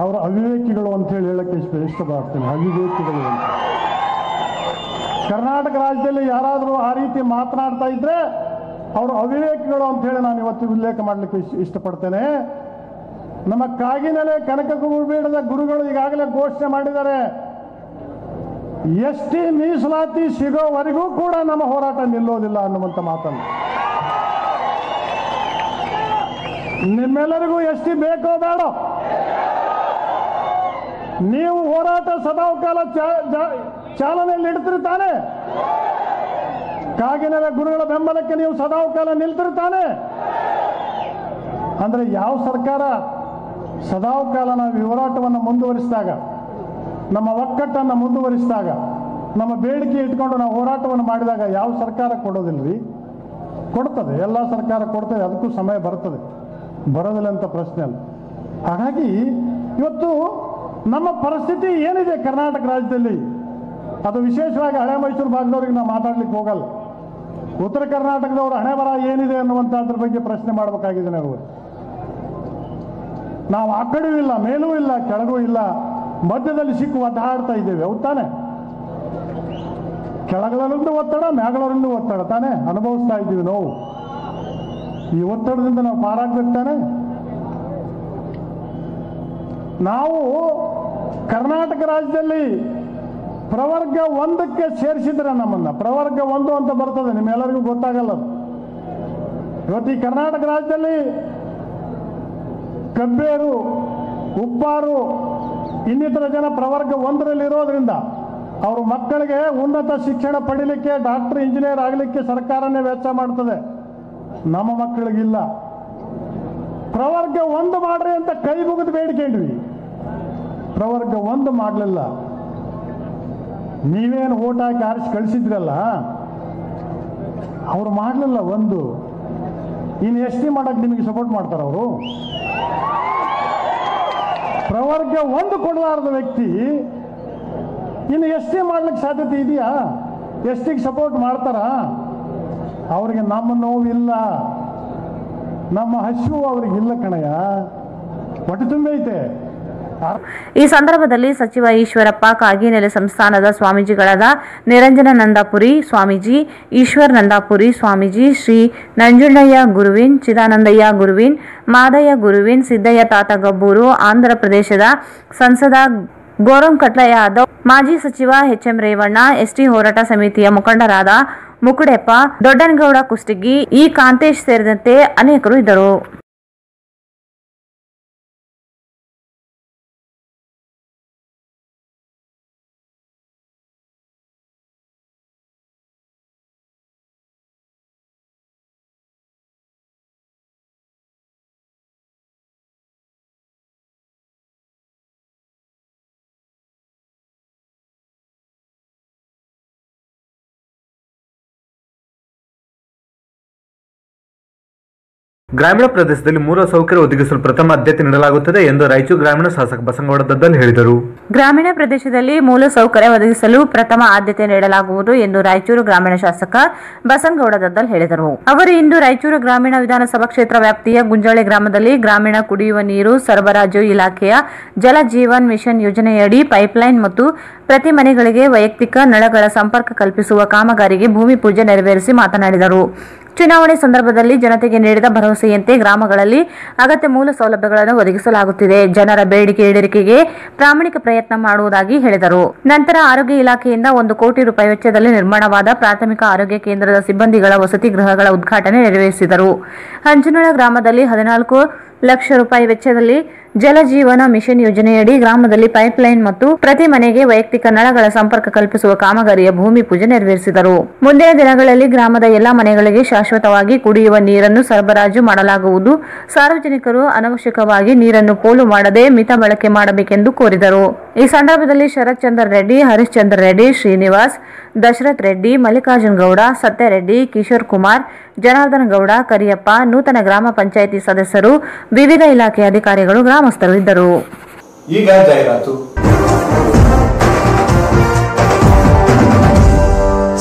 ಅವರ ಅವಿವೇಕಿಗಳು ಅಂತ ಹೇಳಿ ಹೇಳಕ್ಕೆ ಇಷ್ಟಪಡ್ತೇನೆ. ಅವಿವೇಕಿಗಳು ಅಂತ ಕರ್ನಾಟಕ ರಾಜ್ಯದಲ್ಲಿ ಯಾರಾದರೂ ಆ ರೀತಿ ಮಾತನಾಡ್ತಾ ಇದ್ರೆ ಅವರು ಅವಿವೇಕಿಗಳು ಅಂತ ಹೇಳಿ ನಾನು ಇವತ್ತು ಉಲ್ಲೇಖ ಮಾಡಲಿಕ್ಕೆ ಇಷ್ಟಪಡ್ತೇನೆ. ನಮ್ಮ ಕಾಗಿನೆಲೆ ಕನಕಗುರುಬೀಡದ ಗುರುಗಳು ಈಗಾಗಲೇ ಘೋಷಣೆ ಮಾಡಿದ್ದಾರೆ, ಎಸ್ಟಿ ಮೀಸಲಾತಿ ಸಿಗೋವರೆಗೂ ಕೂಡ ನಮ್ಮ ಹೋರಾಟ ನಿಲ್ಲೋದಿಲ್ಲ ಅನ್ನುವಂಥ ಮಾತನ್ನು. ನಿಮ್ಮೆಲ್ಲರಿಗೂ ಎಸ್ಟಿ ಬೇಕೋ ಬೇಡ? ನೀವು ಹೋರಾಟ ಸದಾಕಾಲ ಚಾಲನೆಯಲ್ಲಿ ಇಡ್ತಿರ್ತಾನೆ. ಕಾಗಿನೆಲೆ ಗುರುಗಳ ಬೆಂಬಲಕ್ಕೆ ನೀವು ಸದಾಕಾಲ ನಿಲ್ತಿರ್ತಾನೆ. ಅಂದ್ರೆ ಯಾವ ಸರ್ಕಾರ ಸದಾಕಾಲ ನಾವು ಹೋರಾಟವನ್ನು ಮುಂದುವರಿಸಿದಾಗ, ನಮ್ಮ ಒಕ್ಕಟ್ಟನ್ನು ಮುಂದುವರಿಸಿದಾಗ, ನಮ್ಮ ಬೇಡಿಕೆ ಇಟ್ಕೊಂಡು ನಾವು ಹೋರಾಟವನ್ನು ಮಾಡಿದಾಗ ಯಾವ ಸರ್ಕಾರ ಕೊಡೋದಿಲ್ರಿ? ಕೊಡ್ತದೆ, ಎಲ್ಲ ಸರ್ಕಾರ ಕೊಡ್ತದೆ, ಅದಕ್ಕೂ ಸಮಯ ಬರ್ತದೆ, ಬರೋದಿಲ್ಲ ಅಂತ ಪ್ರಶ್ನೆ ಅಲ್ಲ. ಹಾಗಾಗಿ ಇವತ್ತು ನಮ್ಮ ಪರಿಸ್ಥಿತಿ ಏನಿದೆ ಕರ್ನಾಟಕ ರಾಜ್ಯದಲ್ಲಿ, ಅದು ವಿಶೇಷವಾಗಿ ಹಳೆ ಮೈಸೂರು ಭಾಗದವ್ರಿಗೆ ನಾವು ಮಾತಾಡ್ಲಿಕ್ಕೆ ಹೋಗಲ್ಲ. ಉತ್ತರ ಕರ್ನಾಟಕದವರು ಹಣೆ ಬರ ಏನಿದೆ ಅನ್ನುವಂಥದ್ರ ಬಗ್ಗೆ ಪ್ರಶ್ನೆ ಮಾಡಬೇಕಾಗಿದೆ. ನಾವು ಆ ಕಡೆಯೂ ಇಲ್ಲ, ಮೇಲೂ ಇಲ್ಲ, ಕೆಳಗೂ ಇಲ್ಲ, ಮಧ್ಯದಲ್ಲಿ ಸಿಕ್ಕು ಒದ್ದಾಡ್ತಾ ಇದ್ದೇವೆ. ಹೌದು ತಾನೆ? ಕೆಳಗಳಲ್ಲಿಂದ ಒತ್ತಡ, ಮ್ಯಾಗಳರಿಂದ ಒತ್ತಡ ತಾನೆ ಅನುಭವಿಸ್ತಾ ಇದ್ದೀವಿ ನಾವು. ಈ ಒತ್ತಡದಿಂದ ನಾವು ಪಾರಾಗ್ಬೇಕು ತಾನೆ. ನಾವು ಕರ್ನಾಟಕ ರಾಜ್ಯದಲ್ಲಿ ಪ್ರವರ್ಗ 1ಕ್ಕೆ ಸೇರಿಸಿದ್ರೆ ನಮ್ಮನ್ನ ಪ್ರವರ್ಗ 1 ಅಂತ ಬರ್ತದೆ, ನಿಮ್ಮೆಲ್ಲರಿಗೂ ಗೊತ್ತಾಗಲ್ಲ. ಇವತ್ತು ಈ ಕರ್ನಾಟಕ ರಾಜ್ಯದಲ್ಲಿ ಕಬ್ಬೇರು, ಉಪ್ಪಾರು, ಇನ್ನಿತರ ಜನ ಪ್ರವರ್ಗ 1ರಲ್ಲಿ ಇರೋದ್ರಿಂದ ಅವ್ರ ಮಕ್ಕಳಿಗೆ ಉನ್ನತ ಶಿಕ್ಷಣ ಪಡೀಲಿಕ್ಕೆ, ಡಾಕ್ಟರ್, ಇಂಜಿನಿಯರ್ ಆಗಲಿಕ್ಕೆ ಸರ್ಕಾರನೇ ವೆಚ್ಚ ಮಾಡ್ತದೆ. ನಮ್ಮ ಮಕ್ಕಳಿಗಿಲ್ಲ. ಪ್ರವರ್ಗ 1 ಮಾಡ್ರಿ ಅಂತ ಕೈ ಮುಗಿದು ಬೇಡಿಕೊಂಡ್ವಿ, ಪ್ರವರ್ಗ 1 ಮಾಡಲಿಲ್ಲ. ನೀವೇನು ಓಟ್ ಹಾಕಿ ಆರಿಸಿ ಕಳಿಸಿದ್ರಲ್ಲ, ಅವ್ರು ಮಾಡಲಿಲ್ಲ 1. ಇನ್ನು ಎಸ್ಟಿ ಮಾಡಕ್ಕೆ ನಿಮಗೆ ಸಪೋರ್ಟ್ ಮಾಡ್ತಾರ ಅವರು? ಪ್ರವರ್ಗ 1 ಕೊಡಲಾರದ ವ್ಯಕ್ತಿ ಇನ್ನು ಎಸ್ಟಿ ಮಾಡ್ಲಿಕ್ಕೆ ಸಾಧ್ಯತೆ ಇದೆಯಾ? ಎಸ್ಟಿಗೆ ಸಪೋರ್ಟ್ ಮಾಡ್ತಾರ? ಅವ್ರಿಗೆ ನಮ್ಮ ನೋವಿಲ್ಲ, ನಮ್ಮ ಹಸಿವು ಅವ್ರಿಗಿಲ್ಲ ಕಣಯ್ಯ, ಹೊಟ್ಟೆ ತುಂಬೈತೆ. ಈ ಸಂದರ್ಭದಲ್ಲಿ ಸಚಿವ ಈಶ್ವರಪ್ಪ, ಕಾಗಿನೆಲೆ ಸಂಸ್ಥಾನದ ಸ್ವಾಮೀಜಿಗಳಾದ ನಿರಂಜನಾನಂದಪುರಿ ಸ್ವಾಮೀಜಿ, ಈಶ್ವರ್ ನಂದಾಪುರಿ ಸ್ವಾಮೀಜಿ, ಶ್ರೀ ನಂಜುಂಡಯ್ಯ ಗುರುವಿನ್, ಚಿದಾನಂದಯ್ಯ ಗುರುವಿನ್, ಮಾದಯ್ಯ ಗುರುವಿನ್, ಸಿದ್ದಯ್ಯ ತಾತ ಗಬ್ಬೂರು, ಆಂಧ್ರ ಪ್ರದೇಶದ ಸಂಸದ ಗೋರಂಕಟ್ಲ ಯಾದವ್, ಮಾಜಿ ಸಚಿವ ಎಚ್ಎಂ ರೇವಣ್ಣ, ಎಸ್ಟಿ ಹೋರಾಟ ಸಮಿತಿಯ ಮುಖಂಡರಾದ ಮುಕುಡೆಪ್ಪ, ದೊಡ್ಡನಗೌಡ ಕುಷ್ಟಗಿ, ಇ ಕಾಂತೇಶ್ ಸೇರಿದಂತೆ ಅನೇಕರು ಇದ್ದರು. ಗ್ರಾಮೀಣ ಪ್ರದೇಶದಲ್ಲಿ ಮೂಲಸೌಕರ್ಯ ಒದಗಿಸಲು ಪ್ರಥಮ ಆದ್ಯತೆ ನೀಡಲಾಗುತ್ತದೆ ಎಂದು ರಾಯಚೂರು ಗ್ರಾಮೀಣ ಶಾಸಕ ಬಸನಗೌಡ ದದ್ದಲ್ ಹೇಳಿದರು. ಗ್ರಾಮೀಣ ಪ್ರದೇಶದಲ್ಲಿ ಮೂಲಸೌಕರ್ಯ ಒದಗಿಸಲು ಪ್ರಥಮ ಆದ್ಯತೆ ನೀಡಲಾಗುವುದು ಎಂದು ರಾಯಚೂರು ಗ್ರಾಮೀಣ ಶಾಸಕ ಬಸನಗೌಡ ದದ್ದಲ್ ಹೇಳಿದರು. ಅವರು ಇಂದು ರಾಯಚೂರು ಗ್ರಾಮೀಣ ವಿಧಾನಸಭಾ ಕ್ಷೇತ್ರ ವ್ಯಾಪ್ತಿಯ ಗುಂಜಾಳೆ ಗ್ರಾಮದಲ್ಲಿ ಗ್ರಾಮೀಣ ಕುಡಿಯುವ ನೀರು ಸರಬರಾಜು ಇಲಾಖೆಯ ಜಲ ಜೀವನ್ ಮಿಷನ್ ಯೋಜನೆಯಡಿ ಪೈಪ್ಲೈನ್ ಮತ್ತು ಪ್ರತಿ ಮನೆಗಳಿಗೆ ವೈಯಕ್ತಿಕ ನಳಗಳ ಸಂಪರ್ಕ ಕಲ್ಪಿಸುವ ಕಾಮಗಾರಿಗೆ ಭೂಮಿ ಪೂಜೆ ನೆರವೇರಿಸಿ ಮಾತನಾಡಿದರು. ಚುನಾವಣೆ ಸಂದರ್ಭದಲ್ಲಿ ಜನತೆಗೆ ನೀಡಿದ ಭರವಸೆಯಂತೆ ಗ್ರಾಮಗಳಲ್ಲಿ ಅಗತ್ಯ ಮೂಲ ಸೌಲಭ್ಯಗಳನ್ನು ಒದಗಿಸಲಾಗುತ್ತಿದೆ. ಜನರ ಬೇಡಿಕೆ ಈಡೇರಿಕೆಗೆ ಪ್ರಾಮಾಣಿಕ ಪ್ರಯತ್ನ ಮಾಡುವುದಾಗಿ ಹೇಳಿದರು. ನಂತರ ಆರೋಗ್ಯ ಇಲಾಖೆಯಿಂದ 1 ಕೋಟಿ ರೂಪಾಯಿ ವೆಚ್ಚದಲ್ಲಿ ನಿರ್ಮಾಣವಾದ ಪ್ರಾಥಮಿಕ ಆರೋಗ್ಯ ಕೇಂದ್ರದ ಸಿಬ್ಬಂದಿಗಳ ವಸತಿ ಗೃಹಗಳ ಉದ್ಘಾಟನೆ ನೆರವೇರಿಸಿದರು. ಹಂಚನಳ ಗ್ರಾಮದಲ್ಲಿ 14 ಲಕ್ಷ ರೂಪಾಯಿ ವೆಚ್ಚದಲ್ಲಿ ಜಲಜೀವನ ಮಿಷನ್ ಯೋಜನೆಯಡಿ ಗ್ರಾಮದಲ್ಲಿ ಪೈಪ್ಲೈನ್ ಮತ್ತು ಪ್ರತಿ ಮನೆಗೆ ವೈಯಕ್ತಿಕ ನಳಗಳ ಸಂಪರ್ಕ ಕಲ್ಪಿಸುವ ಕಾಮಗಾರಿಯ ಭೂಮಿ ಪೂಜೆ ನೆರವೇರಿಸಿದರು. ಮುಂದಿನ ದಿನಗಳಲ್ಲಿ ಗ್ರಾಮದ ಎಲ್ಲಾ ಮನೆಗಳಿಗೆ ಶಾಶ್ವತವಾಗಿ ಕುಡಿಯುವ ನೀರನ್ನು ಸರಬರಾಜು ಮಾಡಲಾಗುವುದು. ಸಾರ್ವಜನಿಕರು ಅನವಶ್ಯಕವಾಗಿ ನೀರನ್ನು ಪೋಲು ಮಾಡದೆ ಮಿತ ಬಳಕೆ ಮಾಡಬೇಕೆಂದು ಕೋರಿದರು. ಈ ಸಂದರ್ಭದಲ್ಲಿ ಶರತ್ ಚಂದ್ರ ರೆಡ್ಡಿ, ಹರಿಶ್ಚಂದ್ರ ರೆಡ್ಡಿ, ಶ್ರೀನಿವಾಸ್, ದಶರಥ್ ರೆಡ್ಡಿ, ಮಲ್ಲಿಕಾರ್ಜುನ್ ಗೌಡ, ಸತ್ಯರೆಡ್ಡಿ, ಕಿಶೋರ್ ಕುಮಾರ್, ಜನಾರ್ದನ್ ಗೌಡ, ಕರಿಯಪ್ಪ, ನೂತನ ಗ್ರಾಮ ಪಂಚಾಯಿತಿ ಸದಸ್ಯರು, ವಿವಿಧ ಇಲಾಖೆ ಅಧಿಕಾರಿಗಳು, ಗ್ರಾಮಸ್ಥರು ಇದ್ದರು. ಈಗ ಜಾಹೀರಾತು.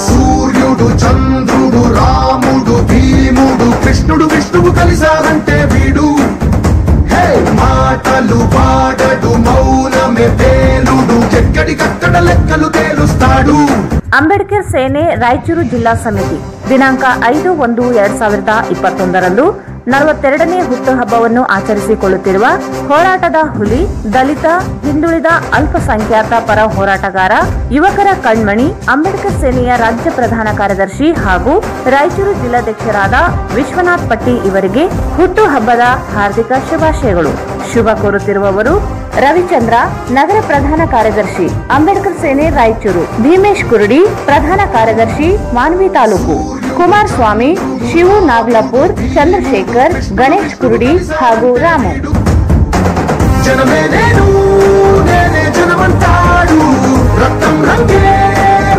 సూర్యుడు చంద్రుడు రాముడు భీముడు కృష్ణుడు విష్ణువు కలిసారంటే వీడు హే మాటలు పాడడు మౌనమే పేలుడు ఎక్కడికక్కడ లెక్కలు తేలుస్తాడు. ಅಂಬೇಡ್ಕರ್ ಸೇನೆ ರಾಯಚೂರು ಜಿಲ್ಲಾ ಸಮಿತಿ ದಿನಾಂಕ 5/1/2021 42ನೇ ಹುಟ್ಟುಹಬ್ಬವನ್ನು ಆಚರಿಸಿಕೊಳ್ಳುತ್ತಿರುವ ಹೋರಾಟದ ಹುಲಿ, ದಲಿತ, ಹಿಂದುಳಿದ, ಅಲ್ಪಸಂಖ್ಯಾತ ಪರ ಹೋರಾಟಗಾರ, ಯುವಕರ ಕಣ್ಮಣಿ, ಅಂಬೇಡ್ಕರ್ ಸೇನೆಯ ರಾಜ್ಯ ಪ್ರಧಾನ ಕಾರ್ಯದರ್ಶಿ ಹಾಗೂ ರಾಯಚೂರು ಜಿಲ್ಲಾಧ್ಯಕ್ಷರಾದ ವಿಶ್ವನಾಥ್ ಪಟ್ಟಿ ಇವರಿಗೆ ಹುಟ್ಟುಹಬ್ಬದ ಹಾರ್ದಿಕ ಶುಭಾಶಯಗಳು. ಶುಭ ಕೋರುತ್ತಿರುವವರು ರವಿಚಂದ್ರ, ನಗರ ಪ್ರಧಾನ ಕಾರ್ಯದರ್ಶಿ, ಅಂಬೇಡ್ಕರ್ ಸೇನೆ ರಾಯಚೂರು, ಭೀಮೇಶ್ ಕುರುಡಿ, ಪ್ರಧಾನ ಕಾರ್ಯದರ್ಶಿ, ಮಾನ್ವಿ ತಾಲೂಕು, ಕುಮಾರಸ್ವಾಮಿ, ಶಿವು ನಾಗ್ಲಾಪುರ್, ಚಂದ್ರಶೇಖರ್, ಗಣೇಶ್ ಕುರುಡಿ ಹಾಗೂ ರಾಮು. ಜನಮೇ ನೇನು ನೇನೆ ಜನವಂತಾಡು, ರಕ್ತಂ ರಂగే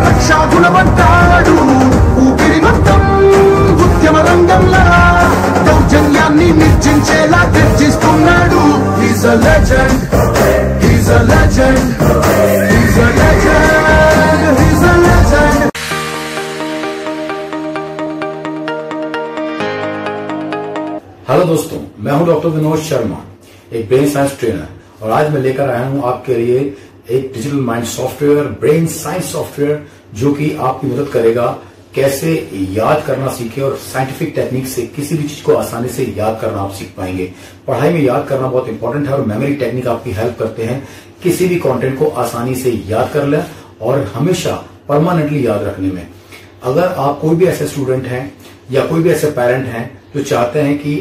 రక్షా గుణవంతాడు, ఊపిరి మొత్తం ఉద్యమ రంగంలా దౌర్జన్యాన్ని నిర్జించేలా గర్జిస్తున్నాడు. He's a legend, he's a legend, he's a legend, he's a legend. Hello दोस्तों, मैं हूं डॉक्टर विनोद शर्मा, एक ब्रेन साइंस ट्रेनर, और आज मैं लेकर आया हूं आपके लिए एक digital mind software, brain science software, जो कि आपकी मदद करेगा कैसे याद करना सीखे और साइंटिफिक टेक्निक से किसी भी चीज को आसानी से याद करना आप सीख पाएंगे. पढ़ाई में याद करना बहुत इंपॉर्टेंट है और मेमोरी टेक्निक आपकी हेल्प करते हैं किसी भी कंटेंट को आसानी से याद कर लें और हमेशा परमानेंटली याद रखने में. अगर आप कोई भी ऐसे स्टूडेंट हैं या कोई भी ऐसे पेरेंट हैं जो चाहते हैं कि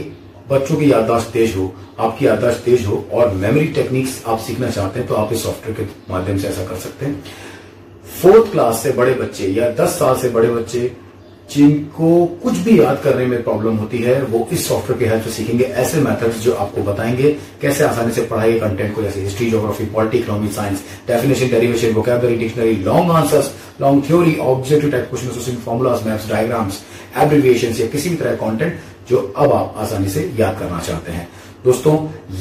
बच्चों की याददाश्त तेज हो, आपकी याददाश्त तेज हो और मेमोरी टेक्निक्स आप सीखना चाहते हैं, तो आप इस सॉफ्टवेयर के माध्यम से ऐसा कर सकते हैं. 4th क्लास से बड़े बच्चे या 10 साल से बड़े बच्चे जिनको कुछ भी याद करने में प्रॉब्लम होती है, वो इस सॉफ्टवेयर की हेल्प से सीखेंगे ऐसे मेथड्स जो आपको बताएंगे कैसे आसानी से पढ़ाई कंटेंट को, जैसे history, geography, polity, economy, science, definition, derivation, vocabulary, dictionary, long answers, long theory, objective type question, association formulas, maps, diagrams, abbreviations या किसी भी तरह कंटेंट जो अब आप आसानी से याद करना चाहते हैं. दोस्तों,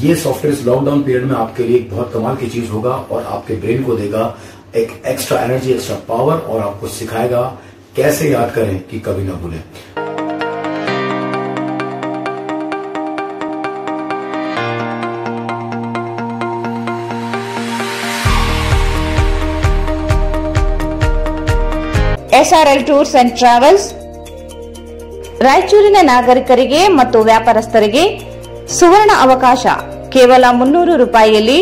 ये सॉफ्टवेयर इस लॉकडाउन पीरियड में आपके लिए एक बहुत कमाल की चीज होगा और आपके ब्रेन को देगा एक एक्स्ट्रा एनर्जी, एक्स्ट्रा पावर और आपको सिखाएगा कैसे याद करें कि कभी ना भूलें. SRL ಟೂರ್ಸ್ ಅಂಡ್ ಟ್ರಾವೆಲ್ಸ್ ರಾಯಚೂರಿನ ನಾಗರಿಕರಿಗೆ ಮತ್ತು ವ್ಯಾಪಾರಸ್ಥರಿಗೆ ಸುವರ್ಣ ಅವಕಾಶ. ಕೇವಲ 300 ರೂಪಾಯಿಯಲ್ಲಿ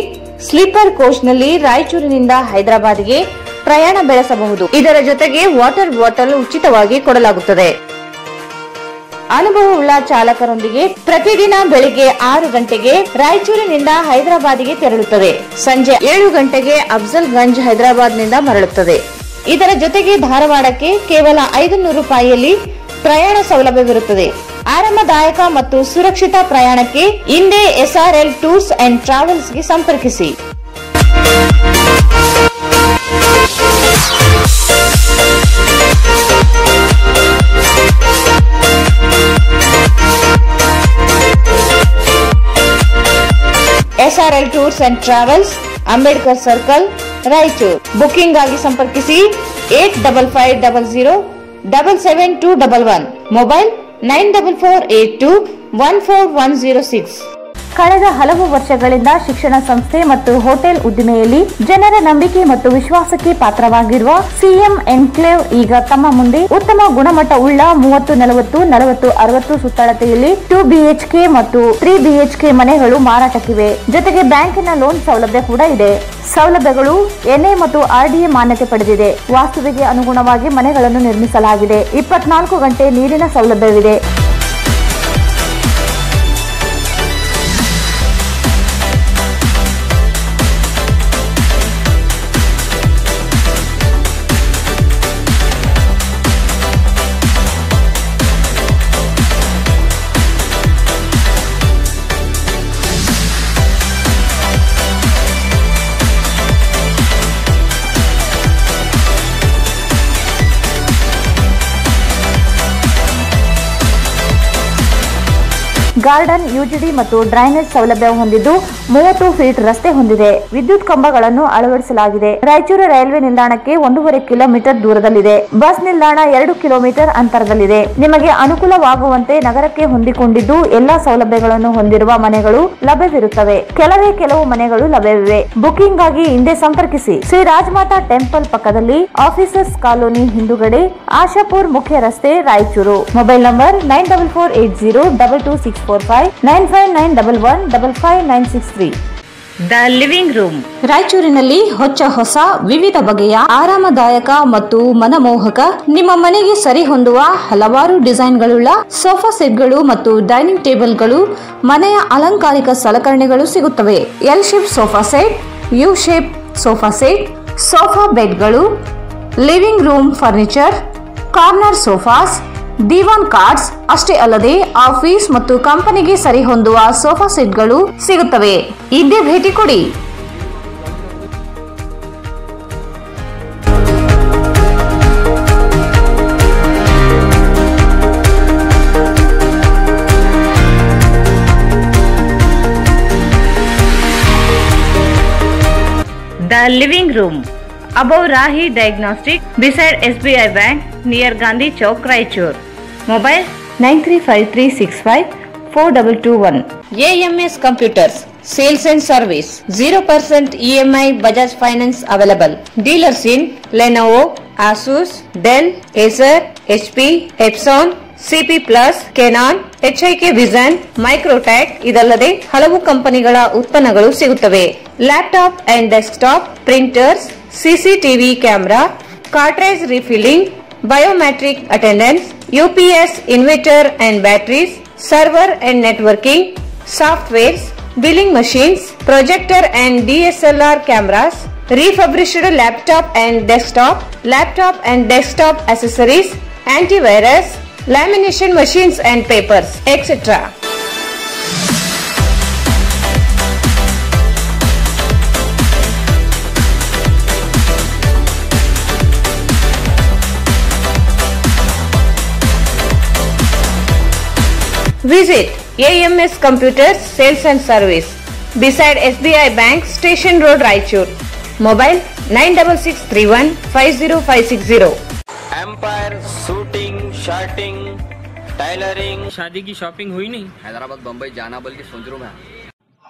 ಸ್ಲೀಪರ್ ಕೋಚ್ನಲ್ಲಿ ರಾಯಚೂರಿನಿಂದ ಹೈದರಾಬಾದ್ಗೆ ಪ್ರಯಾಣ ಬೆಳೆಸಬಹುದು. ಇದರ ಜೊತೆಗೆ ವಾಟರ್ ಬಾಟಲ್ ಉಚಿತವಾಗಿ ಕೊಡಲಾಗುತ್ತದೆ. ಅನುಭವವುಳ್ಳ ಚಾಲಕರೊಂದಿಗೆ ಪ್ರತಿದಿನ ಬೆಳಿಗ್ಗೆ 6 ಗಂಟೆಗೆ ರಾಯಚೂರಿನಿಂದ ಹೈದರಾಬಾದ್ಗೆ ತೆರಳುತ್ತದೆ. ಸಂಜೆ 7 ಗಂಟೆಗೆ ಅಫ್ಜಲ್ಗಂಜ್ ಹೈದರಾಬಾದ್ನಿಂದ ಮರಳುತ್ತದೆ. ಇದರ ಜೊತೆಗೆ ಧಾರವಾಡಕ್ಕೆ ಕೇವಲ 500 ರೂಪಾಯಿಯಲ್ಲಿ ಪ್ರಯಾಣ ಸೌಲಭ್ಯವಿರುತ್ತದೆ. ಆರಾಮದಾಯಕ ಮತ್ತು ಸುರಕ್ಷಿತ ಪ್ರಯಾಣಕ್ಕೆ ಇಂದೇ SRL ಟೂರ್ಸ್ ಅಂಡ್ ಟ್ರಾವೆಲ್ಸ್ಗೆ ಸಂಪರ್ಕಿಸಿ. SRL tours and travels, Ambedkar circle, Raichur. Booking ಆಗಿ ಸಂಪರ್ಕಿಸಿ 8550777211. ಮೊಬೈಲ್ 94482141106. ಕಳೆದ ಹಲವು ವರ್ಷಗಳಿಂದ ಶಿಕ್ಷಣ ಸಂಸ್ಥೆ ಮತ್ತು ಹೋಟೆಲ್ ಉದ್ದಿಮೆಯಲ್ಲಿ ಜನರ ನಂಬಿಕೆ ಮತ್ತು ವಿಶ್ವಾಸಕ್ಕೆ ಪಾತ್ರವಾಗಿರುವ ಸಿಎಂ ಎನ್ಕ್ಲೇವ್ ಈಗ ತಮ್ಮ ಮುಂದೆ ಉತ್ತಮ ಗುಣಮಟ್ಟ ಉಳ್ಳ 30-40-40-60 ಸುತ್ತಳತೆಯಲ್ಲಿ 2 BHK ಮತ್ತು 3 BHK ಮನೆಗಳು ಮಾರಾಟಕ್ಕಿವೆ. ಜೊತೆಗೆ ಬ್ಯಾಂಕಿನ ಲೋನ್ ಸೌಲಭ್ಯ ಕೂಡ ಇದೆ. ಸೌಲಭ್ಯಗಳು NA ಮತ್ತು RDA ಮಾನ್ಯತೆ ಪಡೆದಿದೆ. ವಾಸ್ತುವಿಗೆ ಅನುಗುಣವಾಗಿ ಮನೆಗಳನ್ನು ನಿರ್ಮಿಸಲಾಗಿದೆ. 24 ಗಂಟೆ ನೀರಿನ ಸೌಲಭ್ಯವಿದೆ. ಗಾರ್ಡನ್, ಯುಜಿಡಿ ಮತ್ತು ಡ್ರೈನೇಜ್ ಸೌಲಭ್ಯ ಹೊಂದಿದ್ದು 30 ಫೀಟ್ ರಸ್ತೆ ಹೊಂದಿದೆ. ವಿದ್ಯುತ್ ಕಂಬಗಳನ್ನು ಅಳವಡಿಸಲಾಗಿದೆ. ರಾಯಚೂರು ರೈಲ್ವೆ ನಿಲ್ದಾಣಕ್ಕೆ 1.5 ಕಿಲೋಮೀಟರ್ ದೂರದಲ್ಲಿದೆ. ಬಸ್ ನಿಲ್ದಾಣ 2 ಕಿಲೋಮೀಟರ್ ಅಂತರದಲ್ಲಿದೆ. ನಿಮಗೆ ಅನುಕೂಲವಾಗುವಂತೆ ನಗರಕ್ಕೆ ಹೊಂದಿಕೊಂಡಿದ್ದು ಎಲ್ಲಾ ಸೌಲಭ್ಯಗಳನ್ನು ಹೊಂದಿರುವ ಮನೆಗಳು ಲಭ್ಯವಿರುತ್ತವೆ. ಕೆಲವು ಮನೆಗಳು ಲಭ್ಯವಿವೆ. ಬುಕಿಂಗ್ ಆಗಿ ಹಿಂದೆ ಸಂಪರ್ಕಿಸಿ. ಶ್ರೀ ರಾಜಮಾತಾ ಟೆಂಪಲ್ ಪಕ್ಕದಲ್ಲಿ, ಆಫೀಸರ್ಸ್ ಕಾಲೋನಿ ಹಿಂದುಗಡೆ, ಆಶಾಪುರ್ ಮುಖ್ಯ ರಸ್ತೆ, Raichur. Mobile number 9448022645 9591155963. The living room ರಾಯಚೂರಿನಲ್ಲಿ ಹೊಸ ವಿವಿಧ ಬಗೆಯ ಆರಾಮದಾಯಕ ಮತ್ತು ಮನಮೋಹಕ ನಿಮ್ಮ ಮನೆಗೆ ಸರಿ ಹೊಂದುವ ಹಲವಾರು ಡಿಸೈನ್ಗಳುಳ್ಳ ಸೋಫಾ ಸೆಟ್ಗಳು ಮತ್ತು ಡೈನಿಂಗ್ ಟೇಬಲ್ಗಳು, ಮನೆಯ ಅಲಂಕಾರಿಕ ಸಲಕರಣೆಗಳು ಸಿಗುತ್ತವೆ. L shape sofa set, U shape sofa set, sofa ಬೆಡ್ಗಳು, living room furniture, corner sofas, divan cots ಅಷ್ಟೇ ಅಲ್ಲದೆ ಆಫೀಸ್ ಮತ್ತು ಕಂಪನಿಗೆ ಸರಿ ಹೊಂದುವ ಸೋಫಾ ಸೆಟ್ಗಳು ಸಿಗುತ್ತವೆ. ಇದ್ದೇ ಭೇಟಿ ಕೊಡಿ. The living room above Rahi Diagnostic beside SBI Bank near Gandhi Chowk, Raichur. Mobile 9353654221. AMS Computers Sales and Service 0% EMI Bajaj Finance available. Dealers in Lenovo, Asus, Dell, Acer, HP, Epson, CP Plus, Canon, HIK Vision, Microtech ಇದಲ್ಲದೆ ಹಲವು ಕಂಪನಿಗಳ ಉತ್ಪನ್ನಗಳು ಸಿಗುತ್ತವೆ. Laptop and desktop, printers, CCTV camera, cartridge refilling, biometric attendance, UPS inverter and batteries, server and networking, softwares, billing machines, projector and DSLR cameras, refurbished laptop and desktop accessories, antivirus, lamination machines and papers, etc. Visit AMS Computers Sales and Service beside SBI Bank, Station Road, Raichur. Mobile 9663150560. Empire suiting, shirting, tailoring. शादी की shopping हुई नहीं? हैदराबाद बम्बई जाना बल्कि सोच रहा हूँ मैं।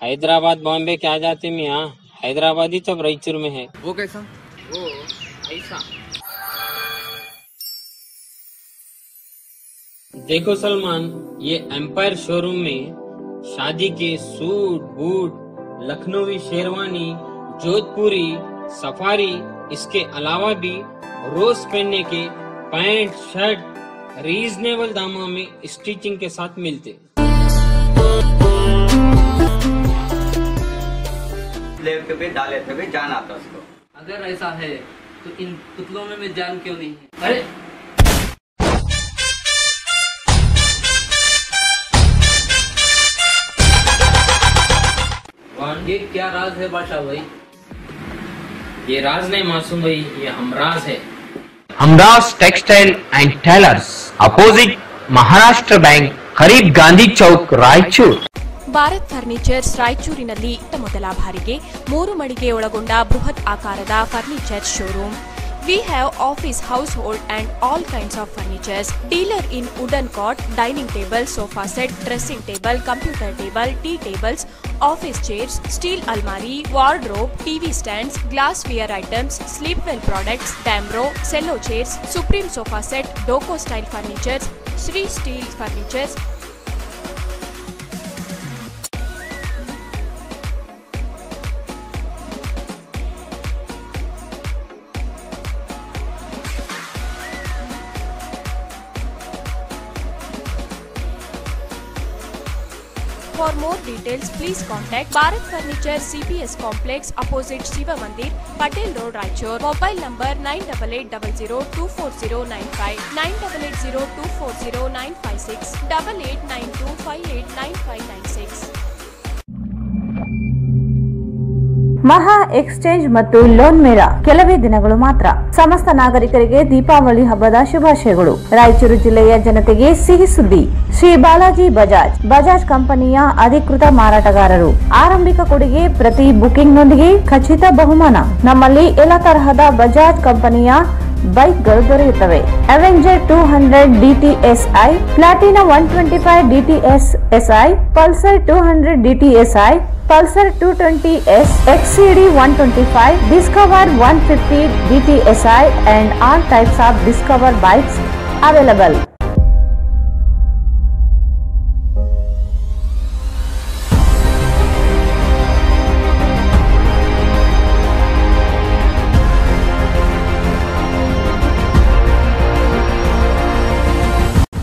हैदराबाद बॉम्बे क्या जाते में यहाँ, हैदराबाद ही तो रायचूर में है। वो कैसा? वो ऐसा। देखो सलमान, ये एम्पायर शोरूम में शादी के सूट बूट, लखनवी शेरवानी, जोधपुरी, सफारी, इसके अलावा भी रोज पहनने के पैंट शर्ट रीजनेबल दामों में स्टिचिंग के साथ मिलते। लेते हुए डालते हुए जान आता उसको। अगर ऐसा है तो इन पुतलों में जान क्यों नहीं है? अरे ये क्या राज है बादशाह भाई? ये राज नहीं मासूम भाई, ये हमराज है। Hamraj textile and tailors opposite Maharashtra bank, करीब गांधी चौक, रायचूर. ಭಾರತ್ ಫರ್ನಿಚರ್ಸ್ ರಾಯಚೂರಿನಲ್ಲಿ ಮೊದಲ ಬಾರಿಗೆ 3 ಮಳಿಗೆ ಒಳಗೊಂಡ ಬೃಹತ್ ಆಕಾರದ furniture showroom. We have office, household and all kinds of furnitures. Dealer in wooden cot, dining table, sofa set, dressing table, computer table, tea tables, office chairs, steel almari, wardrobe, TV stands, glassware items, sleepwell products, Damro, cello chairs, Supreme sofa set, Doco style furnitures, Sri steel furnitures. For more details, please contact Bharat Furniture CPS Complex opposite Shiva Mandir, Patel Road, Raichur. Mobile number 9880240959, 9880240956, 8892589596. ಮಹಾ exchange ಮತ್ತು loan ಮೇಳ ಕೆಲವೇ ದಿನಗಳು ಮಾತ್ರ. ಸಮಸ್ತ ನಾಗರಿಕರಿಗೆ ದೀಪಾವಳಿ ಹಬ್ಬದ ಶುಭಾಶಯಗಳು. ರಾಯಚೂರು ಜಿಲ್ಲೆಯ ಜನತೆಗೆ ಸಿಹಿ ಸುದ್ದಿ. ಶ್ರೀ ಬಾಲಾಜಿ ಬಜಾಜ್ ಕಂಪನಿಯ ಅಧಿಕೃತ ಮಾರಾಟಗಾರರು. ಆರಂಭಿಕ ಕೊಡುಗೆ ಪ್ರತಿ ಬುಕಿಂಗ್ನೊಂದಿಗೆ ಖಚಿತ ಬಹುಮಾನ. ನಮ್ಮಲ್ಲಿ ಎಲ್ಲ ತರಹದ ಬಜಾಜ್ ಕಂಪನಿಯ ಬೈಕ್ಗಳು ದೊರೆಯುತ್ತವೆ. Avenger 200 DTSI, Platina 125 DTSI, Pulsar 200 DTSI, Pulsar 220S, XCD 125, Discover 150 DTSI and all types of Discover bikes available.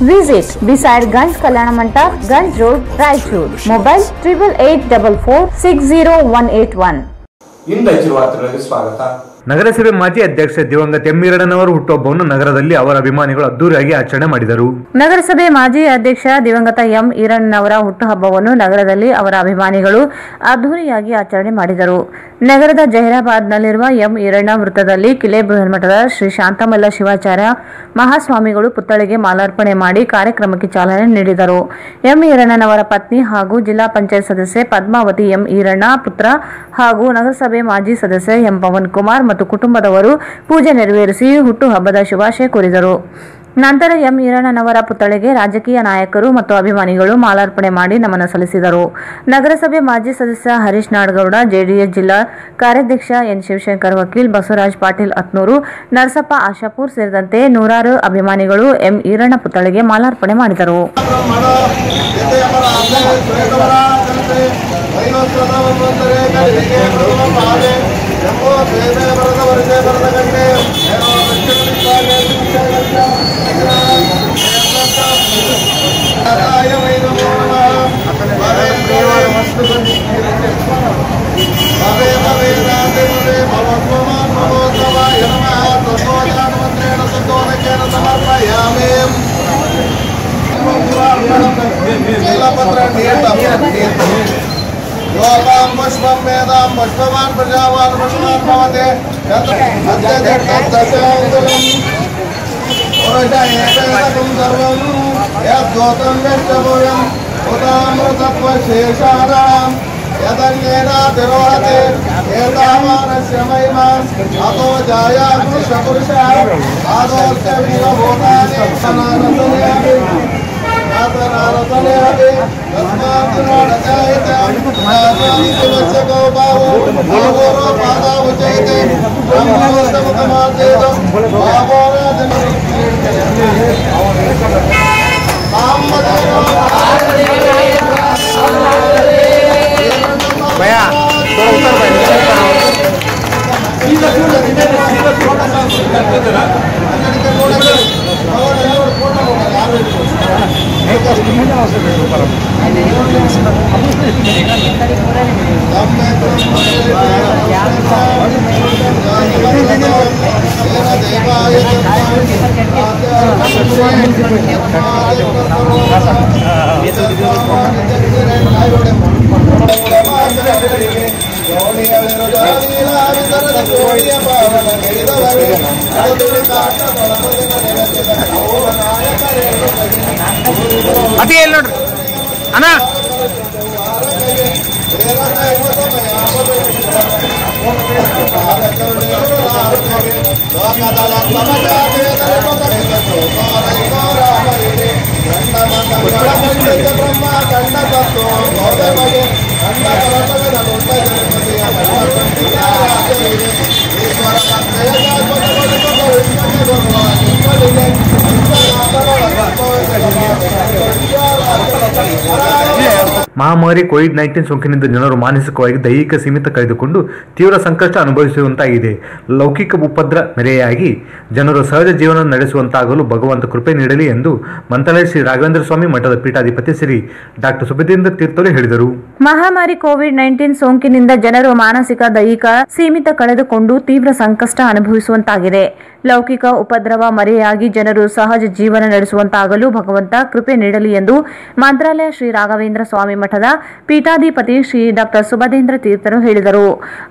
Visit beside Ganj Kalyana Mandap, Ganj Road, Raichur. Mobile 8884460181. ಇಂದೈಚಿರುವ ವಾರ್ತೆಗಳಿಗೆ ಸ್ವಾಗತ. ನಗರಸಭೆ ಮಾಜಿ ಅಧ್ಯಕ್ಷ ದಿವಂಗತ ಎಂ ಈರಣ್ಣನವರ ಹುಟ್ಟುಹಬ್ಬವನ್ನು ನಗರದಲ್ಲಿ ಅವರ ಅಭಿಮಾನಿಗಳು ಅದ್ದೂರಿಯಾಗಿ ಆಚರಣೆ ಮಾಡಿದರು. ನಗರಸಭೆ ಮಾಜಿ ಅಧ್ಯಕ್ಷ ದಿವಂಗತ ಎಂ ಈರಣ್ಣನವರ ಹುಟ್ಟುಹಬ್ಬವನ್ನು ನಗರದಲ್ಲಿ ಅವರ ಅಭಿಮಾನಿಗಳು ಅದ್ದೂರಿಯಾಗಿ ಆಚರಣೆ ಮಾಡಿದರು. ನಗರದ ಜಹೀರಾಬಾದ್ನಲ್ಲಿರುವ ಎಂ ಈರಣ್ಣ ವೃತ್ತದಲ್ಲಿ ಕಿಲೆ ಬೃಹನ್ಮಠದ ಶ್ರೀ ಶಾಂತಮಲ್ಲ ಶಿವಾಚಾರ್ಯ ಮಹಾಸ್ವಾಮಿಗಳು ಪುತ್ಥಳಿಗೆ ಮಾಲಾರ್ಪಣೆ ಮಾಡಿ ಕಾರ್ಯಕ್ರಮಕ್ಕೆ ಚಾಲನೆ ನೀಡಿದರು. ಎಂ ಈರಣ್ಣನವರ ಪತ್ನಿ ಹಾಗೂ ಜಿಲ್ಲಾ ಪಂಚಾಯತ್ ಸದಸ್ಯೆ ಪದ್ಮಾವತಿ ಎಂ ಈರಣ್ಣ ಪುತ್ರ ಹಾಗೂ ನಗರಸಭೆ ಮಾಜಿ ಸದಸ್ಯ ಎಂ ಪವನ್ ಕುಮಾರ್ ಮತ್ತು ಕುಟುಂಬದವರು ಪೂಜೆ ನೆರವೇರಿಸಿ ಹುಟ್ಟುಹಬ್ಬದ ಶುಭಾಶಯ ಕೋರಿದರು. ನಂತರ ಎಂ ಈರಣ್ಣನವರ ಪುತ್ಥಳಿಗೆ ರಾಜಕೀಯ ನಾಯಕರು ಮತ್ತು ಅಭಿಮಾನಿಗಳು ಮಾಲಾರ್ಪಣೆ ಮಾಡಿ ನಮನ ಸಲ್ಲಿಸಿದರು. ನಗರಸಭೆ ಮಾಜಿ ಸದಸ್ಯ ಹರೀಶ್ ನಾಡಗೌಡ, ಜೆಡಿಎಸ್ ಜಿಲ್ಲಾ ಕಾರ್ಯಾಧ್ಯಕ್ಷ ಎನ್ ಶಿವಶಂಕರ್ ವಕೀಲ್, ಬಸವರಾಜ್ ಪಾಟೀಲ್ ಅತ್ನೂರು, ನರಸಪ್ಪ ಆಶಾಪುರ್ ಸೇರಿದಂತೆ ನೂರಾರು ಅಭಿಮಾನಿಗಳು ಎಂ ಈರಣ್ಣ ಪುತ್ಥಳಿಗೆ ಮಾಲಾರ್ಪಣೆ ಮಾಡಿದರು. पुष्पं वेदां पुष्पवान् प्रजावान् पुष्पान् भवते सर्वं यद्गोतं वेष्टभूयं उतामृतत्वशेषाणां यदन्येनातिरोहते एतावानस्य महिमा अतो जाया पुरुषपुरुषः आदोस्य वीरभूतानि सनातनयामि नारतनयामि तस्मात् नारजायते नारयितवस्य भावो भावोरो पादा उच्यते ब्रह्मवस्तमुखमार्जेतो भावोराजन भैया थोड़ा उतर ಅತಿ ಎಲ್ಲಿ ನೋಡ್ರಿ ಅಣ್ಣ ಮಹಾಮಾರಿ ಕೋವಿಡ್-19 ಸೋಂಕಿನಿಂದ ಜನರು ಮಾನಸಿಕವಾಗಿ ದೈಹಿಕ ಸೀಮಿತ ಕಳೆದುಕೊಂಡು ತೀವ್ರ ಸಂಕಷ್ಟ ಅನುಭವಿಸುವಂತಾಗಿದೆ. ಲೌಕಿಕ ಉಪದ್ರ ಮೆರೆಯಾಗಿ ಜನರು ಸಹಜ ಜೀವನ ನಡೆಸುವಂತಾಗಲು ಭಗವಂತ ಕೃಪೆ ನೀಡಲಿ ಎಂದು ಮಂತ್ರಾಲಯ ಶ್ರೀ ರಾಘವೇಂದ್ರ ಸ್ವಾಮಿ ಮಠದ ಪೀಠಾಧಿಪತಿ ಶ್ರೀ ಡಾಕ್ಟರ್ ಸುಭದೇಂದ್ರ ತೀರ್ಥರು ಹೇಳಿದರು. ಮಹಾಮಾರಿ ಕೋವಿಡ್-19 ಸೋಂಕಿನಿಂದ ಜನರು ಮಾನಸಿಕ ದೈಹಿಕ ಸೀಮಿತ ಕಳೆದುಕೊಂಡು ತೀವ್ರ ಸಂಕಷ್ಟ ಅನುಭವಿಸುವಂತಾಗಿದೆ. ಲೌಕಿಕ ಉಪದ್ರವ ಮರೆಯಾಗಿ ಜನರು ಸಹಜ ಜೀವನ ನಡೆಸುವಂತಾಗಲು ಭಗವಂತ ಕೃಪೆ ನೀಡಲಿ ಎಂದು ಮಂತ್ರಾಲಯ ಶ್ರೀ ರಾಘವೇಂದ್ರ ಸ್ವಾಮಿ ಮಠದ ಪೀಠಾಧಿಪತಿ ಶ್ರೀ ಡಾಕ್ಟರ್ ಸುಭದೇಂದ್ರ ತೀರ್ಥರು ಹೇಳಿದರು.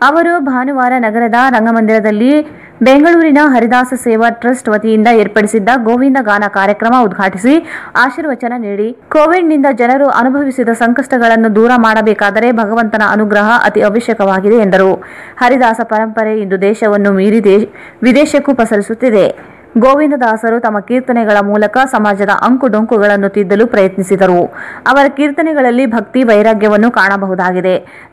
ಅವರು ಭಾನುವಾರ ನಗರದ ರಂಗಮಂದಿರದಲ್ಲಿ ಬೆಂಗಳೂರಿನ ಹರಿದಾಸ ಸೇವಾ ಟ್ರಸ್ಟ್ ವತಿಯಿಂದ ಏರ್ಪಡಿಸಿದ್ದ ಗೋವಿಂದ ಗಾನ ಕಾರ್ಯಕ್ರಮ ಉದ್ಘಾಟಿಸಿ ಆಶೀರ್ವಚನ ನೀಡಿ, ಕೋವಿಡ್ನಿಂದ ಜನರು ಅನುಭವಿಸಿದ ಸಂಕಷ್ಟಗಳನ್ನು ದೂರ ಮಾಡಬೇಕಾದರೆ ಭಗವಂತನ ಅನುಗ್ರಹ ಅತಿ ಅವಶ್ಯಕವಾಗಿದೆ ಎಂದರು. ಹರಿದಾಸ ಪರಂಪರೆ ಇಂದು ದೇಶವನ್ನು ಮೀರಿ ವಿದೇಶಕ್ಕೂ ಪಸರಿಸುತ್ತಿದೆ. ಗೋವಿಂದದಾಸರು ತಮ್ಮ ಕೀರ್ತನೆಗಳ ಮೂಲಕ ಸಮಾಜದ ಅಂಕುಡೊಂಕುಗಳನ್ನು ತಿದ್ದಲು ಪ್ರಯತ್ನಿಸಿದರು. ಅವರ ಕೀರ್ತನೆಗಳಲ್ಲಿ ಭಕ್ತಿ ವೈರಾಗ್ಯವನ್ನು ಕಾಣಬಹುದಾಗಿದೆ.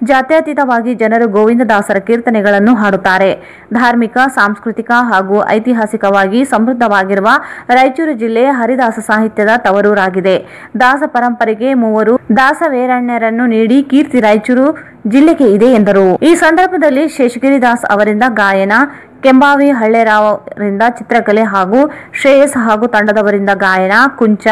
ಜಾತ್ಯತೀತವಾಗಿ ಜನರು ಗೋವಿಂದದಾಸರ ಕೀರ್ತನೆಗಳನ್ನು ಹಾಡುತ್ತಾರೆ. ಧಾರ್ಮಿಕ, ಸಾಂಸ್ಕೃತಿಕ ಹಾಗೂ ಐತಿಹಾಸಿಕವಾಗಿ ಸಮೃದ್ಧವಾಗಿರುವ ರಾಯಚೂರು ಜಿಲ್ಲೆ ಹರಿದಾಸ ಸಾಹಿತ್ಯದ ತವರೂರಾಗಿದೆ. ದಾಸ ಪರಂಪರೆಗೆ 3 ದಾಸವೇರಣ್ಯರನ್ನು ನೀಡಿ ಕೀರ್ತಿ ರಾಯಚೂರು ಜಿಲ್ಲೆಗೆ ಇದೆ ಎಂದರು. ಈ ಸಂದರ್ಭದಲ್ಲಿ ಶೇಷಗಿರಿದಾಸ್ ಅವರಿಂದ ಗಾಯನ, ಕೆಂಬಾವಿ ಹಳ್ಳೆರಾವ್ ಅವರಿಂದ ಚಿತ್ರಕಲೆ ಹಾಗೂ ಶ್ರೇಯಸ್ ಹಾಗೂ ತಂಡದವರಿಂದ ಗಾಯನ, ಕುಂಚ,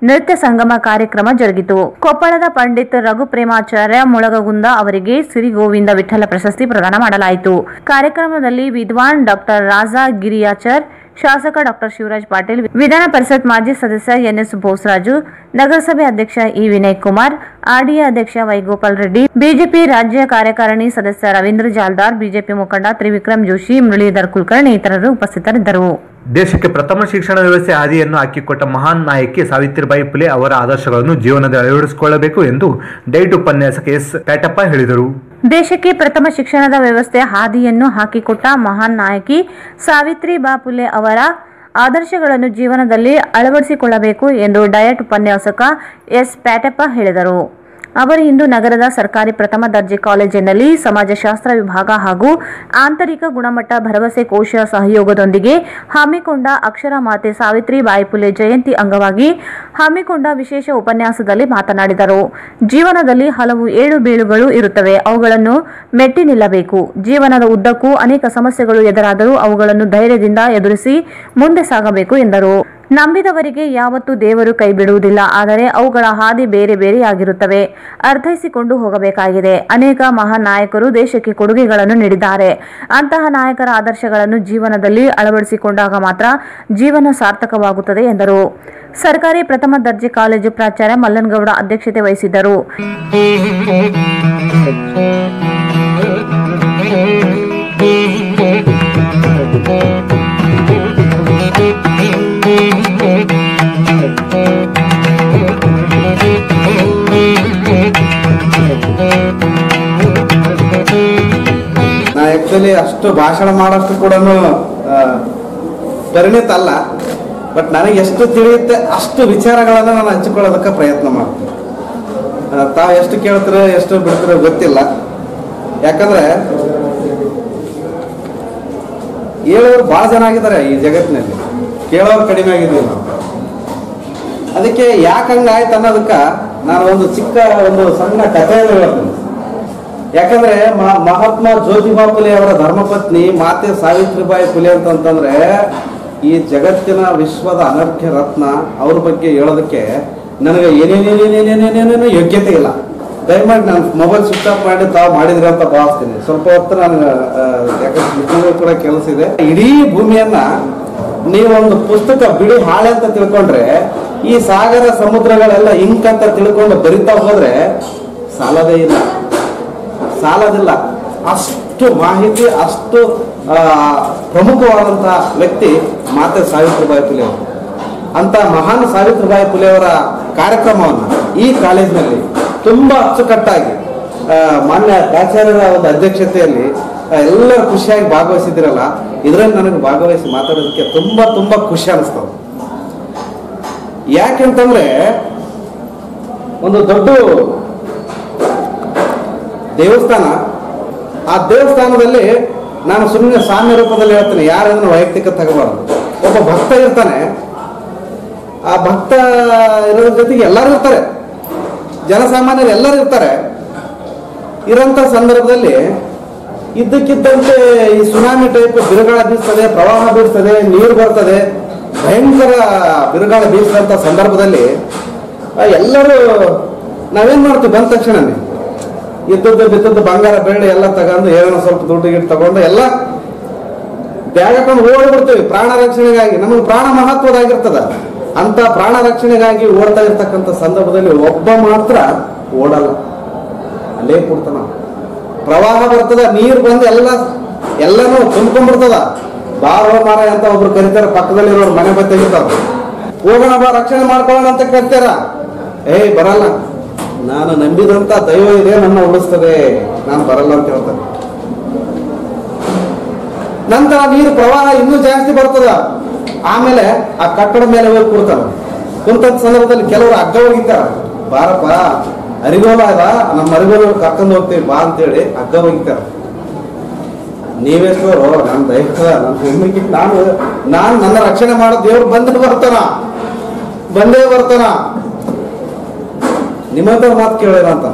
ನೃತ್ಯ ಸಂಗಮ ಕಾರ್ಯಕ್ರಮ ಜರುಗಿತು. ಕೊಪ್ಪಳದ ಪಂಡಿತ್ ರಘು ಪ್ರೇಮಾಚಾರ್ಯ ಮುಳಗಗುಂದ ಅವರಿಗೆ ಶ್ರೀ ಗೋವಿಂದ ವಿಠಲ ಪ್ರಶಸ್ತಿ ಪ್ರದಾನ ಮಾಡಲಾಯಿತು. ಕಾರ್ಯಕ್ರಮದಲ್ಲಿ ವಿದ್ವಾನ್ ಡಾಕ್ಟರ್ ರಾಜಾ ಗಿರಿಯಾಚರ್, ಶಾಸಕ ಡಾಕ್ಟರ್ ಶಿವರಾಜ್ ಪಾಟೀಲ್, ವಿಧಾನ ಪರಿಷತ್ ಮಾಜಿ ಸದಸ್ಯ ಎನ್ಎಸ್ ಬೋಸರಾಜು, ನಗರಸಭೆ ಅಧ್ಯಕ್ಷ ಇ ವಿನಯ್ ಕುಮಾರ್, ಆರ್ಡಿಎ ಅಧ್ಯಕ್ಷ ವೈಗೋಪಾಲ್ ರೆಡ್ಡಿ, ಬಿಜೆಪಿ ರಾಜ್ಯ ಕಾರ್ಯಕಾರಿಣಿ ಸದಸ್ಯ ರವೀಂದ್ರ ಜಾಲ್ದಾರ್, ಬಿಜೆಪಿ ಮುಖಂಡ ತ್ರಿವಿಕ್ರಮ್ ಜೋಶಿ, ಮುರಳೀಧರ್ ಕುಲಕರ್ಣಿ ಇತರರು ಉಪಸ್ಥಿತರಿದ್ದರು. ದೇಶಕ್ಕೆ ಪ್ರಥಮ ಶಿಕ್ಷಣ ವ್ಯವಸ್ಥೆ ಹಾದಿಯನ್ನು ಹಾಕಿಕೊಟ್ಟ ಮಹಾನ್ ನಾಯಕಿ ಸಾವಿತ್ರಿಬಾಯಿ ಫುಲೆ ಅವರ ಆದರ್ಶಗಳನ್ನು ಜೀವನದಲ್ಲಿ ಅಳವಡಿಸಿಕೊಳ್ಳಬೇಕು ಎಂದು ಡೈಟ್ ಉಪನ್ಯಾಸಕ ಎಸ್ ಪ್ಯಾಟಪ್ಪ ಹೇಳಿದರು. ದೇಶಕ್ಕೆ ಪ್ರಥಮ ಶಿಕ್ಷಣದ ವ್ಯವಸ್ಥೆ ಹಾದಿಯನ್ನು ಹಾಕಿಕೊಟ್ಟ ಮಹಾನ್ ನಾಯಕಿ ಸಾವಿತ್ರಿಬಾಯಿ ಫುಲೆ ಅವರ ಆದರ್ಶಗಳನ್ನು ಜೀವನದಲ್ಲಿ ಅಳವಡಿಸಿಕೊಳ್ಳಬೇಕು ಎಂದು ಡಯಟ್ ಉಪನ್ಯಾಸಕ ಎಸ್ ಪ್ಯಾಟಪ್ಪ ಹೇಳಿದರು. ಅವರು ಇಂದು ನಗರದ ಸರ್ಕಾರಿ ಪ್ರಥಮ ದರ್ಜೆ ಕಾಲೇಜಿನಲ್ಲಿ ಸಮಾಜಶಾಸ್ತ್ರ ವಿಭಾಗ ಹಾಗೂ ಆಂತರಿಕ ಗುಣಮಟ್ಟ ಭರವಸೆ ಕೋಶ ಸಹಯೋಗದೊಂದಿಗೆ ಹಮ್ಮಿಕೊಂಡ ಅಕ್ಷರ ಮಾತೆ ಸಾವಿತ್ರಿಬಾಯಿ ಫುಲೆ ಜಯಂತಿ ಅಂಗವಾಗಿ ಹಮ್ಮಿಕೊಂಡ ವಿಶೇಷ ಉಪನ್ಯಾಸದಲ್ಲಿ ಮಾತನಾಡಿದರು. ಜೀವನದಲ್ಲಿ ಹಲವು ಏಳು ಬೀಳುಗಳು ಇರುತ್ತವೆ. ಅವುಗಳನ್ನು ಮೆಟ್ಟಿ ನಿಲ್ಲಬೇಕು. ಜೀವನದ ಉದ್ದಕ್ಕೂ ಅನೇಕ ಸಮಸ್ಯೆಗಳು ಎದುರಾದರೂ ಅವುಗಳನ್ನು ಧೈರ್ಯದಿಂದ ಎದುರಿಸಿ ಮುಂದೆ ಸಾಗಬೇಕು ಎಂದರು. ನಂಬಿದವರಿಗೆ ಯಾವತ್ತೂ ದೇವರು ಕೈ ಬಿಡುವುದಿಲ್ಲ. ಆದರೆ ಅವುಗಳ ಹಾದಿ ಬೇರೆ ಬೇರೆಯಾಗಿರುತ್ತವೆ. ಅರ್ಥೈಸಿಕೊಂಡು ಹೋಗಬೇಕಾಗಿದೆ. ಅನೇಕ ಮಹಾನ್ ನಾಯಕರು ದೇಶಕ್ಕೆ ಕೊಡುಗೆಗಳನ್ನು ನೀಡಿದ್ದಾರೆ. ಅಂತಹ ನಾಯಕರ ಆದರ್ಶಗಳನ್ನು ಜೀವನದಲ್ಲಿ ಅಳವಡಿಸಿಕೊಂಡಾಗ ಮಾತ್ರ ಜೀವನ ಸಾರ್ಥಕವಾಗುತ್ತದೆ ಎಂದರು. ಸರ್ಕಾರಿ ಪ್ರಥಮ ದರ್ಜೆ ಕಾಲೇಜು ಪ್ರಾಚಾರ್ಯ ಮಲ್ಲನಗೌಡ ಅಧ್ಯಕ್ಷತೆ ವಹಿಸಿದ್ದರು. ಆಕ್ಚುಲಿ ಅಷ್ಟು ಭಾಷಣ ಮಾಡೋಷ್ಟು ಕೂಡ ಪರಿಣಿತ ಅಲ್ಲ. ಬಟ್ ನನಗೆ ಎಷ್ಟು ತಿಳಿಯುತ್ತೆ ಅಷ್ಟು ವಿಚಾರಗಳನ್ನು ನಾನು ಹಂಚಿಕೊಳ್ಳೋದಕ್ಕೆ ಪ್ರಯತ್ನ ಮಾಡ್ತೀನಿ. ತಾವು ಎಷ್ಟು ಕೇಳ್ತೀರೋ ಎಷ್ಟು ಬಿಡ್ತೀರೋ ಗೊತ್ತಿಲ್ಲ. ಯಾಕಂದ್ರೆ ಹೇಳೋರು ಭಾಳ ಜನ ಆಗಿದ್ದಾರೆ ಈ ಜಗತ್ತಿನಲ್ಲಿ, ಕೇಳೋರು ಕಡಿಮೆ ಆಗಿದ್ದೀವಿ ನಾವು. ಅದಕ್ಕೆ ಯಾಕೆ ಹಂಗಾಯ್ತು ಅನ್ನೋದಕ್ಕೆ ನಾನು ಒಂದು ಚಿಕ್ಕ ಒಂದು ಸಣ್ಣ ಕಥೆಯನ್ನು ಹೇಳ್ತೀನಿ. ಯಾಕಂದ್ರೆ ಮಹಾತ್ಮ ಜ್ಯೋತಿಬಾ ಫುಲೆ ಅವರ ಧರ್ಮಪತ್ನಿ ಮಾತೆ ಸಾವಿತ್ರಿಬಾಯಿ ಫುಲೆ ಅಂತಂದ್ರೆ ಈ ಜಗತ್ತಿನ ವಿಶ್ವದ ಅನರ್ಘ್ಯ ರತ್ನ. ಅವ್ರ ಬಗ್ಗೆ ಹೇಳೋದಕ್ಕೆ ನನಗೆ ಏನೇನೇನೇನೇನೇನೇನೇನು ಯೋಗ್ಯತೆ ಇಲ್ಲ. ದಯಮಾಡಿ ನಾನು ಮೊಬೈಲ್ ಸ್ವಿಚ್ ಆಫ್ ಮಾಡಿ ತಾವು ಮಾಡಿದ್ರಿ ಅಂತ ಭಾವಿಸ್ತೀನಿ. ಸ್ವಲ್ಪ ಹೊತ್ತು ನಾನು ಯಾಕಂದ್ರೆ ಕೂಡ ಕೆಲಸ ಇದೆ. ಇಡೀ ಭೂಮಿಯನ್ನ ನೀವೊಂದು ಪುಸ್ತಕ ಬಿಡಿ ಹಾಳೆ ಅಂತ ತಿಳ್ಕೊಂಡ್ರೆ ಈ ಸಾಗರ ಸಮುದ್ರಗಳೆಲ್ಲ ಇಂಕ್ ಅಂತ ತಿಳ್ಕೊಂಡು ಬರಿತಾ ಹೋದ್ರೆ ಸಾಲದಿಲ್ಲ. ಅಷ್ಟು ಮಾಹಿತಿ, ಅಷ್ಟು ಪ್ರಮುಖವಾದಂತಹ ವ್ಯಕ್ತಿ ಮಾತೆ ಸಾವಿತ್ರಿಬಾಯಿ ಫುಲೆ ಅವರು. ಅಂತ ಮಹಾನ್ ಸಾವಿತ್ರಿಬಾಯಿ ಫುಲೆ ಅವರ ಕಾರ್ಯಕ್ರಮವನ್ನು ಈ ಕಾಲೇಜಿನಲ್ಲಿ ತುಂಬಾ ಅಚ್ಚುಕಟ್ಟಾಗಿ ಮಾನ್ಯ ಪ್ರಾಚಾರ್ಯರ ಒಂದು ಅಧ್ಯಕ್ಷತೆಯಲ್ಲಿ ಎಲ್ಲರೂ ಖುಷಿಯಾಗಿ ಭಾಗವಹಿಸಿದಿರಲ್ಲ, ಇದರಲ್ಲಿ ನನಗೆ ಭಾಗವಹಿಸಿ ಮಾತಾಡೋದಕ್ಕೆ ತುಂಬಾ ತುಂಬಾ ಖುಷಿ ಅನಿಸ್ತದೆ. ಯಾಕೆಂತಂದ್ರೆ ಒಂದು ದೊಡ್ಡ ದೇವಸ್ಥಾನ, ಆ ದೇವಸ್ಥಾನದಲ್ಲಿ ನಾನು ಸುಮ್ಮನೆ ಸಾಮ್ಯ ರೂಪದಲ್ಲಿ ಹೇಳ್ತೇನೆ, ಯಾರದನ್ನು ವೈಯಕ್ತಿಕ ತಗೋಬಾರದು. ಒಬ್ಬ ಭಕ್ತ ಇರ್ತಾನೆ, ಆ ಭಕ್ತ ಇರೋದ್ರ ಜೊತೆಗೆ ಎಲ್ಲರೂ ಇರ್ತಾರೆ, ಜನಸಾಮಾನ್ಯರು ಎಲ್ಲರೂ ಇರ್ತಾರೆ. ಇರೋಂಥ ಸಂದರ್ಭದಲ್ಲಿ ಇದ್ದಕ್ಕಿದ್ದಂತೆ ಈ ಸುನಾಮಿ ಟೈಪ್ ಬಿರುಗಾಳ ಬೀಸ್ತದೆ, ಪ್ರವಾಹ ಬೀಸ್ತದೆ, ನೀರು ಬರ್ತದೆ, ಭಯಂಕರ ಬಿರುಗಾಳ ಬೀಸಿದಂಥ ಸಂದರ್ಭದಲ್ಲಿ ಎಲ್ಲರೂ ನಾವೇನ್ ಮಾಡ್ತೀವಿ, ಬಂದ ತಕ್ಷಣನೇ ಇದ್ದದ್ದು ಬಿದ್ದದ್ದು ಬಂಗಾರ ಬೆಳ್ಳಿ ಎಲ್ಲ ತಗೊಂಡು ಏನೋ ಸ್ವಲ್ಪ ದುಡ್ಡು ಗಿಟ್ಟು ತಗೊಂಡು ಎಲ್ಲ ಬ್ಯಾಗ್ ಹಾಕೊಂಡು ಓಡ್ಬಿಡ್ತೀವಿ ಪ್ರಾಣ ರಕ್ಷಣೆಗಾಗಿ. ನಮಗೆ ಪ್ರಾಣ ಮಹತ್ವದಾಗಿರ್ತದ. ಅಂತ ಪ್ರಾಣ ರಕ್ಷಣೆಗಾಗಿ ಓಡ್ತಾ ಇರ್ತಕ್ಕಂಥ ಸಂದರ್ಭದಲ್ಲಿ ಒಬ್ಬ ಮಾತ್ರ ಓಡಲ್ಲ, ಅಲ್ಲೇ ಕೊಡ್ತಾನ. ಪ್ರವಾಹ ಬರ್ತದ, ನೀರು ಬಂದು ಎಲ್ಲನೂ ತುಂಬ್ಕೊಂಡ್ಬಿಡ್ತದ. ಬಾರೋ ಮಾರ ಅಂತ ಒಬ್ರು ಕರಿತಾರ, ಪಕ್ಕದಲ್ಲಿರೋರು ಮನೆ ಬೈ ತೆಗಿತಾರ, ಹೋಗೋಣ ಬಾ ರಕ್ಷಣೆ ಮಾಡ್ಕೊಳ್ಳೋಣ ಅಂತ ಕರಿತಾರ. ಬರಲ್ಲ, ನಾನು ನಂಬಿದಂತ ದೈವ ಇದೆ, ನನ್ನ ಉಳಿಸ್ತದೆ, ನಾನು ಬರಲ್ಲ ಅಂತ ಹೇಳ್ತಾರೆ. ನಂತರ ನೀರು ಪ್ರವಾಹ ಇನ್ನೂ ಜಾಸ್ತಿ ಬರ್ತದ. ಆಮೇಲೆ ಆ ಕಟ್ಟಡ ಮೇಲೆ ಹೋಗಿ ಕೂಡ್ತಾರ. ಕುಂತ ಸಂದರ್ಭದಲ್ಲಿ ಕೆಲವರು ಹಗ್ಗ ಹೋಗಿತಾರ, ಬಾರಪ್ಪ ಅರಿಗೋಲ ಅದ, ನಮ್ಮ ಅರಿಗೋಲ ಕರ್ಕೊಂಡು ಹೋಗ್ತೀವಿ ಬಾ ಅಂತೇಳಿ ಹಗ್ಗ ಹೋಗಿತಾರ. ನೀವೆಷ್ಟೋರು ನನ್ನ ದೈವ ನಾನು ನನ್ನ ರಕ್ಷಣೆ ಮಾಡೋ ದೇವ್ರು ಬಂದೇ ಬರ್ತಾನ. ನಿಮ್ಮಂತ ಮಾತು ಕೇಳಿರ ಅಂತ.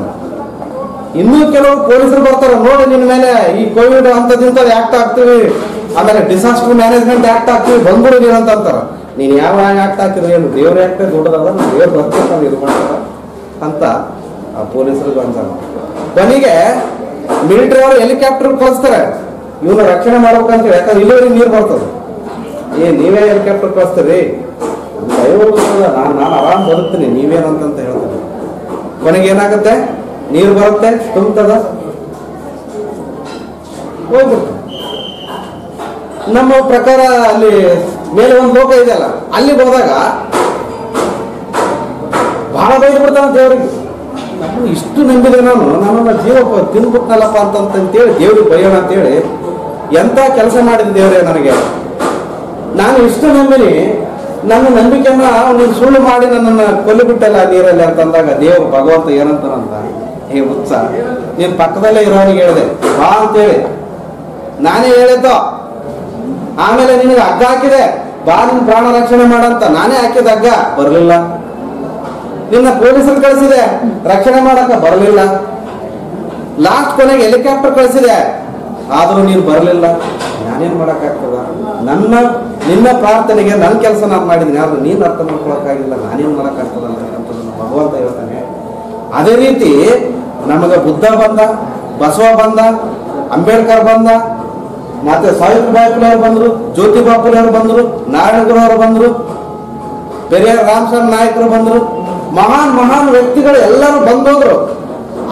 ಇನ್ನೂ ಕೆಲವರು ಪೊಲೀಸರು ಬರ್ತಾರ, ನೋಡಿ ನಿನ್ನ ಮೇಲೆ ಈ ಕೋವಿಡ್ ಅಂತದಿಂದ ಆಕ್ಟ್ ಆಗ್ತೀವಿ, ಆಮೇಲೆ ಡಿಸಾಸ್ಟರ್ ಮ್ಯಾನೇಜ್ಮೆಂಟ್ ಆಕ್ಟ್ ಆಗ್ತೀವಿ, ಬಂದ್ಬಿಡು ನೀನು ಅಂತ ಅಂತಾರ. ನೀನ್ ಯಾವ ಆಕ್ಟ್ ಹಾಕಿದ್ರೆ ಏನು, ದೇವ್ರ ಆಕ್ಟ್ ದೊಡ್ಡದಲ್ಲ, ದೇವ್ರು ಬರ್ತಾರೆ ಇದು ಮಾಡ್ತಾರ ಅಂತ ಆ ಪೊಲೀಸರಿಗೆ ಅಂತಾರ. ಕೊನೆಗೆ ಮಿಲಿಟರಿ ಅವರು ಹೆಲಿಕಾಪ್ಟರ್ ಕಳಿಸ್ತಾರೆ ಇವನ್ನ ರಕ್ಷಣೆ ಮಾಡ್ಬೇಕಂತ ಹೇಳಿ. ಯಾಕಂದ್ರೆ ಇಲ್ಲಿವರೆಗೆ ನೀರು ಬರ್ತದೆ. ನೀವೇ ಹೆಲಿಕಾಪ್ಟರ್ ಕಳಿಸ್ತೀರಿ, ನಾನು ಆರಾಮ್ ಬದುಕ್ತೀನಿ, ನೀವೇನಂತ ಹೇಳ್ತಾರೆ. ಕೊನೆಗೆ ಏನಾಗುತ್ತೆ, ನೀರು ಬರುತ್ತೆ, ತುಂಬುತ್ತದ, ಹೋಗ್ಬಿಡ್ತು. ನಮ್ಮ ಪ್ರಕಾರ ಅಲ್ಲಿ ಮೇಲೆ ಒಂದು ಲೋಕ ಇದೆಯಲ್ಲ, ಅಲ್ಲಿಗೆ ಹೋದಾಗ ಬಹಳ ಬೈದು ಬಿಡ್ತಾನ ದೇವ್ರಿಗೆ. ನಾನು ಇಷ್ಟು ನಂಬಿದೆ, ನನ್ನ ಜೀವ ತಿನ್ಬಿಟ್ನಲ್ಲಪ್ಪ ಅಂತಂತೇಳಿ ದೇವ್ರಿಗೆ ಬೈಯೋಣ ಅಂತೇಳಿ ಎಂತ ಕೆಲಸ ಮಾಡಿದ ದೇವ್ರೆ ನನಗೆ. ನಾನು ಇಷ್ಟು ನಂಬಿನಿ, ನನ್ನ ನಂಬಿಕೆಯನ್ನ ನೀನು ಸುಳ್ಳು ಮಾಡಿ ನನ್ನನ್ನು ಕೊಲ್ಲಿಬಿಟ್ಟಲ್ಲ ನೀರಲ್ಲಿ ಅಂತಂದಾಗ ದೇವರು ಭಗವಂತ ಏನಂತಾನಂತ, ಹುಚ್ಚ, ನೀನ್ ಪಕ್ಕದಲ್ಲೇ ಇರೋನಿಗೆ ಹೇಳಿದೆ ಬಾ ಅಂತೇಳಿ ನಾನೇ ಹೇಳಿದ್ದು. ಆಮೇಲೆ ನಿನಗೆ ಹಗ್ಗ ಹಾಕಿದೆ, ಬಾ ನಿನ್ ಪ್ರಾಣ ರಕ್ಷಣೆ ಮಾಡಂತ ನಾನೇ ಹಾಕಿದ ಹಗ್ಗ, ಬರಲಿಲ್ಲ. ನಿನ್ನ ಪೊಲೀಸರು ಕಳಿಸಿದೆ ರಕ್ಷಣೆ ಮಾಡಕ, ಬರಲಿಲ್ಲ. ಲಾಸ್ಟ್ ಕೊನೆಗೆ ಹೆಲಿಕಾಪ್ಟರ್ ಕಳಿಸಿದೆ, ಆದ್ರೂ ನೀನು ಬರಲಿಲ್ಲ. ನಾನೇನ್ ಮಾಡಕ್ಕಾಗ್ತದ? ನಿನ್ನ ಪ್ರಾರ್ಥನೆಗೆ ನನ್ನ ಕೆಲಸ ನಾನು ಮಾಡಿದ್ದೀನಿ, ಆದ್ರೂ ನೀನು ಅರ್ಥ ಮಾಡ್ಕೊಳಕ್ಕಾಗಿಲ್ಲ, ನಾನೇನ್ ಮಾಡಕ್ಕಾಗ್ತದ ಅಂತ ಭಗವಂತ ಹೇಳ್ತಾನೆ. ಅದೇ ರೀತಿ ನಮಗ ಬುದ್ಧ ಬಂದ, ಬಸವ ಬಂದ, ಅಂಬೇಡ್ಕರ್ ಬಂದ, ಮತ್ತೆ ಸಾವಿತ್ರಿಬಾಯಿ ಫುಲೆ ಅವರು ಬಂದ್ರು, ಜ್ಯೋತಿಬಾ ಫುಲೆ ಅವರು ಬಂದ್ರು, ನಾರಾಯಣ ಗುರು ಅವರು ಬಂದ್ರು, ಪೆರಿಯಾರ್ ರಾಮಚಂದ್ರ ನಾಯಕರು ಬಂದ್ರು, ಮಹಾನ್ ವ್ಯಕ್ತಿಗಳು ಎಲ್ಲರೂ ಬಂದೋದ್ರು.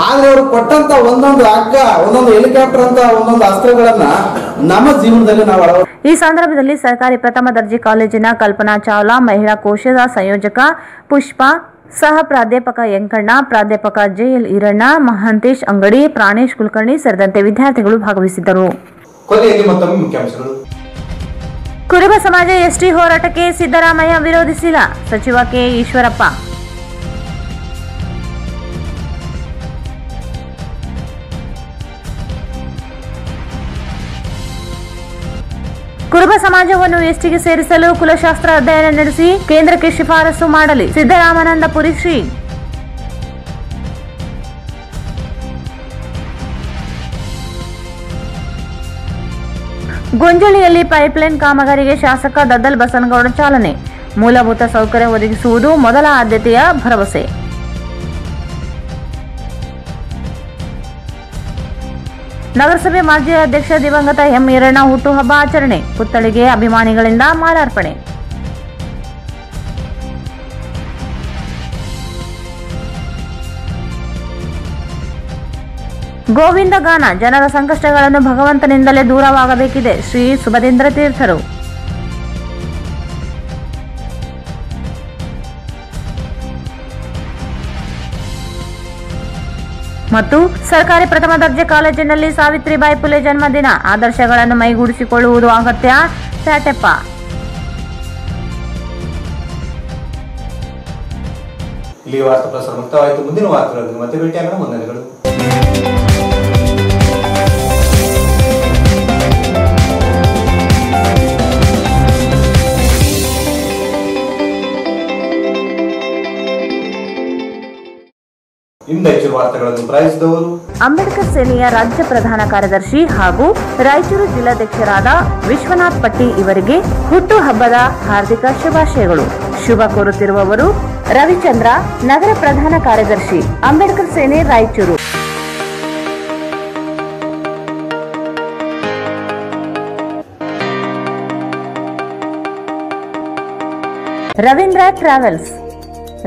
ಆದ್ರೆ ಅವರು ಕೊಟ್ಟಂತ ಒಂದೊಂದು ಹಗ್ಗ, ಒಂದೊಂದು ಹೆಲಿಕಾಪ್ಟರ್ ಅಂತ ಒಂದೊಂದು ಅಸ್ತ್ರಗಳನ್ನ ನಮ್ಮ ಜೀವನದಲ್ಲಿ ನಾವು ಈ ಸಂದರ್ಭದಲ್ಲಿ ಸರ್ಕಾರಿ ಪ್ರಥಮ ದರ್ಜೆ ಕಾಲೇಜಿನ ಕಲ್ಪನಾ ಚಾವ್ಲಾ, ಮಹಿಳಾ ಕೋಶದ ಸಂಯೋಜಕ ಪುಷ್ಪ, ಸಹ ಪ್ರಾಧ್ಯಾಪಕ ಯಂಕಣ್ಣ, ಪ್ರಾಧ್ಯಾಪಕ ಜೆಎಲ್ ಈರಣ್ಣ, ಮಹಾಂತೇಶ್ ಅಂಗಡಿ, ಪ್ರಾಣೇಶ್ ಕುಲಕರ್ಣಿ ಸೇರಿದಂತೆ ವಿದ್ಯಾರ್ಥಿಗಳು ಭಾಗವಹಿಸಿದ್ದರು. ಕುರುಬ ಸಮಾಜ ಎಸ್ಟಿ ಹೋರಾಟಕ್ಕೆ ಸಿದ್ದರಾಮಯ್ಯ ವಿರೋಧಿಸಿಲ್ಲ, ಸಚಿವ ಕೆ ಈಶ್ವರಪ್ಪ. ಕುರುಬ ಸಮಾಜವನ್ನು ಎಸ್ಟಿಗೆ ಸೇರಿಸಲು ಕುಲಶಾಸ್ತ್ರ ಅಧ್ಯಯನ ನಡೆಸಿ ಕೇಂದ್ರಕ್ಕೆ ಶಿಫಾರಸು ಮಾಡಲಿ, ಸಿದ್ದರಾಮಾನಂದಪುರಿ ಶ್ರೀ. ಗೊಂಜಳಿಯಲ್ಲಿ ಪೈಪ್ಲೈನ್ ಕಾಮಗಾರಿಗೆ ಶಾಸಕ ದದ್ದಲ್ ಬಸನಗೌಡ ಚಾಲನೆ, ಮೂಲಭೂತ ಸೌಕರ್ಯ ಒದಗಿಸುವುದು ಮೊದಲ ಆದ್ಯತೆಯ ಭರವಸೆ. ನಗರಸಭೆ ಮಾಜಿ ಅಧ್ಯಕ್ಷ ದಿವಂಗತ ಎಂ ಈರಣ್ಣ ಹುಟ್ಟುಹಬ್ಬ ಆಚರಣೆ, ಪುತ್ಥಳಿಗೆ ಅಭಿಮಾನಿಗಳಿಂದ ಮಾಲಾರ್ಪಣೆ. ಗೋವಿಂದ ಗಾನ, ಜನರ ಸಂಕಷ್ಟಗಳನ್ನು ಭಗವಂತನಿಂದಲೇ ದೂರವಾಗಬೇಕಿದೆ, ಶ್ರೀ ಸುಭದೇಂದ್ರ ತೀರ್ಥರು. ಮತ್ತು ಸರ್ಕಾರಿ ಪ್ರಥಮ ದರ್ಜೆ ಕಾಲೇಜಿನಲ್ಲಿ ಸಾವಿತ್ರಿಬಾಯಿ ಫುಲೆ ಜನ್ಮದಿನ ಆದರ್ಶಗಳನ್ನು ಮೈಗೂಡಿಸಿಕೊಳ್ಳುವುದು ಅಗತ್ಯ. ಸ್ಯಾಟೆಪ್ಪ. ಇಲ್ಲಿ ವಾರ್ತಾ ಪ್ರಸಾರ ಮುಕ್ತವಾಯಿತು. ಮುಂದಿನ ವಾರ್ತೆಗಳಲ್ಲಿ ಮತ್ತೆ ಭೇಟಿಯಾಗೋಣ. ವಂದನೆಗಳು. ವಾರ್ತೆಗಳನ್ನು ಪ್ರಾಯಿಸಿದವರು ಅಂಬೇಡ್ಕರ್ ಸೇನೆಯ ರಾಜ್ಯ ಪ್ರಧಾನ ಕಾರ್ಯದರ್ಶಿ ಹಾಗೂ ರಾಯಚೂರು ಜಿಲ್ಲಾಧ್ಯಕ್ಷರಾದ ವಿಶ್ವನಾಥ್ ಪಟ್ಟಿ ಇವರಿಗೆ ಹುಟ್ಟುಹಬ್ಬದ ಹಾರ್ದಿಕ ಶುಭಾಶಯಗಳು. ಶುಭ ಕೋರುತ್ತಿರುವವರು ರವಿಚಂದ್ರ, ನಗರ ಪ್ರಧಾನ ಕಾರ್ಯದರ್ಶಿ, ಅಂಬೇಡ್ಕರ್ ಸೇನೆ, ರಾಯಚೂರು. ರವೀಂದ್ರ ಟ್ರಾವೆಲ್ಸ್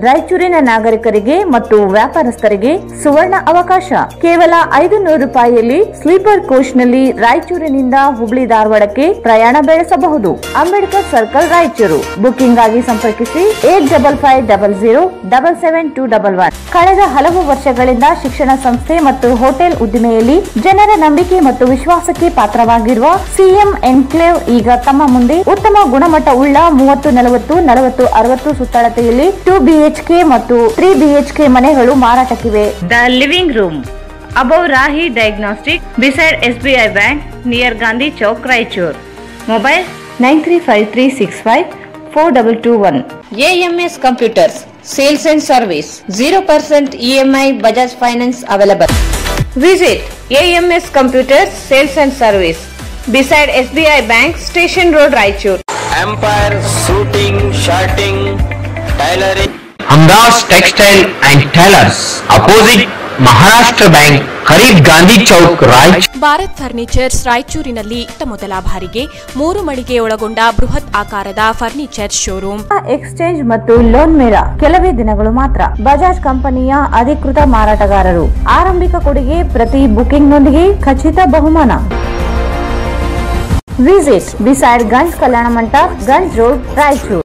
ರಾಯಚೂರಿನ ನಾಗರಿಕರಿಗೆ ಮತ್ತು ವ್ಯಾಪಾರಸ್ಥರಿಗೆ ಸುವರ್ಣ ಅವಕಾಶ. ಕೇವಲ 500 ರೂಪಾಯಿಯಲ್ಲಿ ಸ್ಲೀಪರ್ ಕೋಚ್ನಲ್ಲಿ ರಾಯಚೂರಿನಿಂದ ಹುಬ್ಳಿ ಧಾರವಾಡಕ್ಕೆ ಪ್ರಯಾಣ ಬೆಳೆಸಬಹುದು. ಅಂಬೇಡ್ಕರ್ ಸರ್ಕಲ್, ರಾಯಚೂರು. ಬುಕಿಂಗ್ ಆಗಿ ಸಂಪರ್ಕಿಸಿ 8550077211. ಕಳೆದ ಹಲವು ವರ್ಷಗಳಿಂದ ಶಿಕ್ಷಣ ಸಂಸ್ಥೆ ಮತ್ತು ಹೋಟೆಲ್ ಉದ್ದಿಮೆಯಲ್ಲಿ ಜನರ ನಂಬಿಕೆ ಮತ್ತು ವಿಶ್ವಾಸಕ್ಕೆ ಪಾತ್ರವಾಗಿರುವ ಸಿಎಂ ಎನ್ಕ್ಲೇವ್ ಈಗ ತಮ್ಮ ಮುಂದೆ ಉತ್ತಮ ಗುಣಮಟ್ಟ ಉಳ್ಳ 30-40-40-60 ಸುತ್ತಳತೆಯಲ್ಲಿ 2 BHK ಮತ್ತು 3 BHK ಮನೆಗಳು ಮಾರಾಟಕ್ಕಿವೆ. The living room above Rahi diagnostic beside SBI bank near Gandhi Chowk, Raichur. Mobile 9353654221. AMS computers sales and service. 0% EMI Bajaj Finance available. Visit AMS Computers Sales and Service beside SBI Bank, Station Road, Raichur. Empire Shooting, Shirting, Tailoring. हमदास textile and tailors opposite Maharashtra bank, ಕರೀಬ್ Gandhi Chowk, Raichur. Bharat furnitures ರಾಯಚೂರಿನಲ್ಲಿ ಮೊದಲ ಬಾರಿಗೆ 3 ಮಳಿಗೆ ಒಳಗೊಂಡ ಬೃಹತ್ ಆಕಾರದ furniture showroom. Exchange ಮತ್ತು loan ಮೇಳ ಕೆಲವೇ ದಿನಗಳು ಮಾತ್ರ. ಬಜಾಜ್ ಕಂಪನಿಯ ಅಧಿಕೃತ ಮಾರಾಟಗಾರರು. ಆರಂಭಿಕ ಕೊಡುಗೆ ಪ್ರತಿ ಬುಕಿಂಗ್ನೊಂದಿಗೆ ಖಚಿತ ಬಹುಮಾನ. Visit beside Ganj Kalyana Mantapa, Ganj road, Raichur.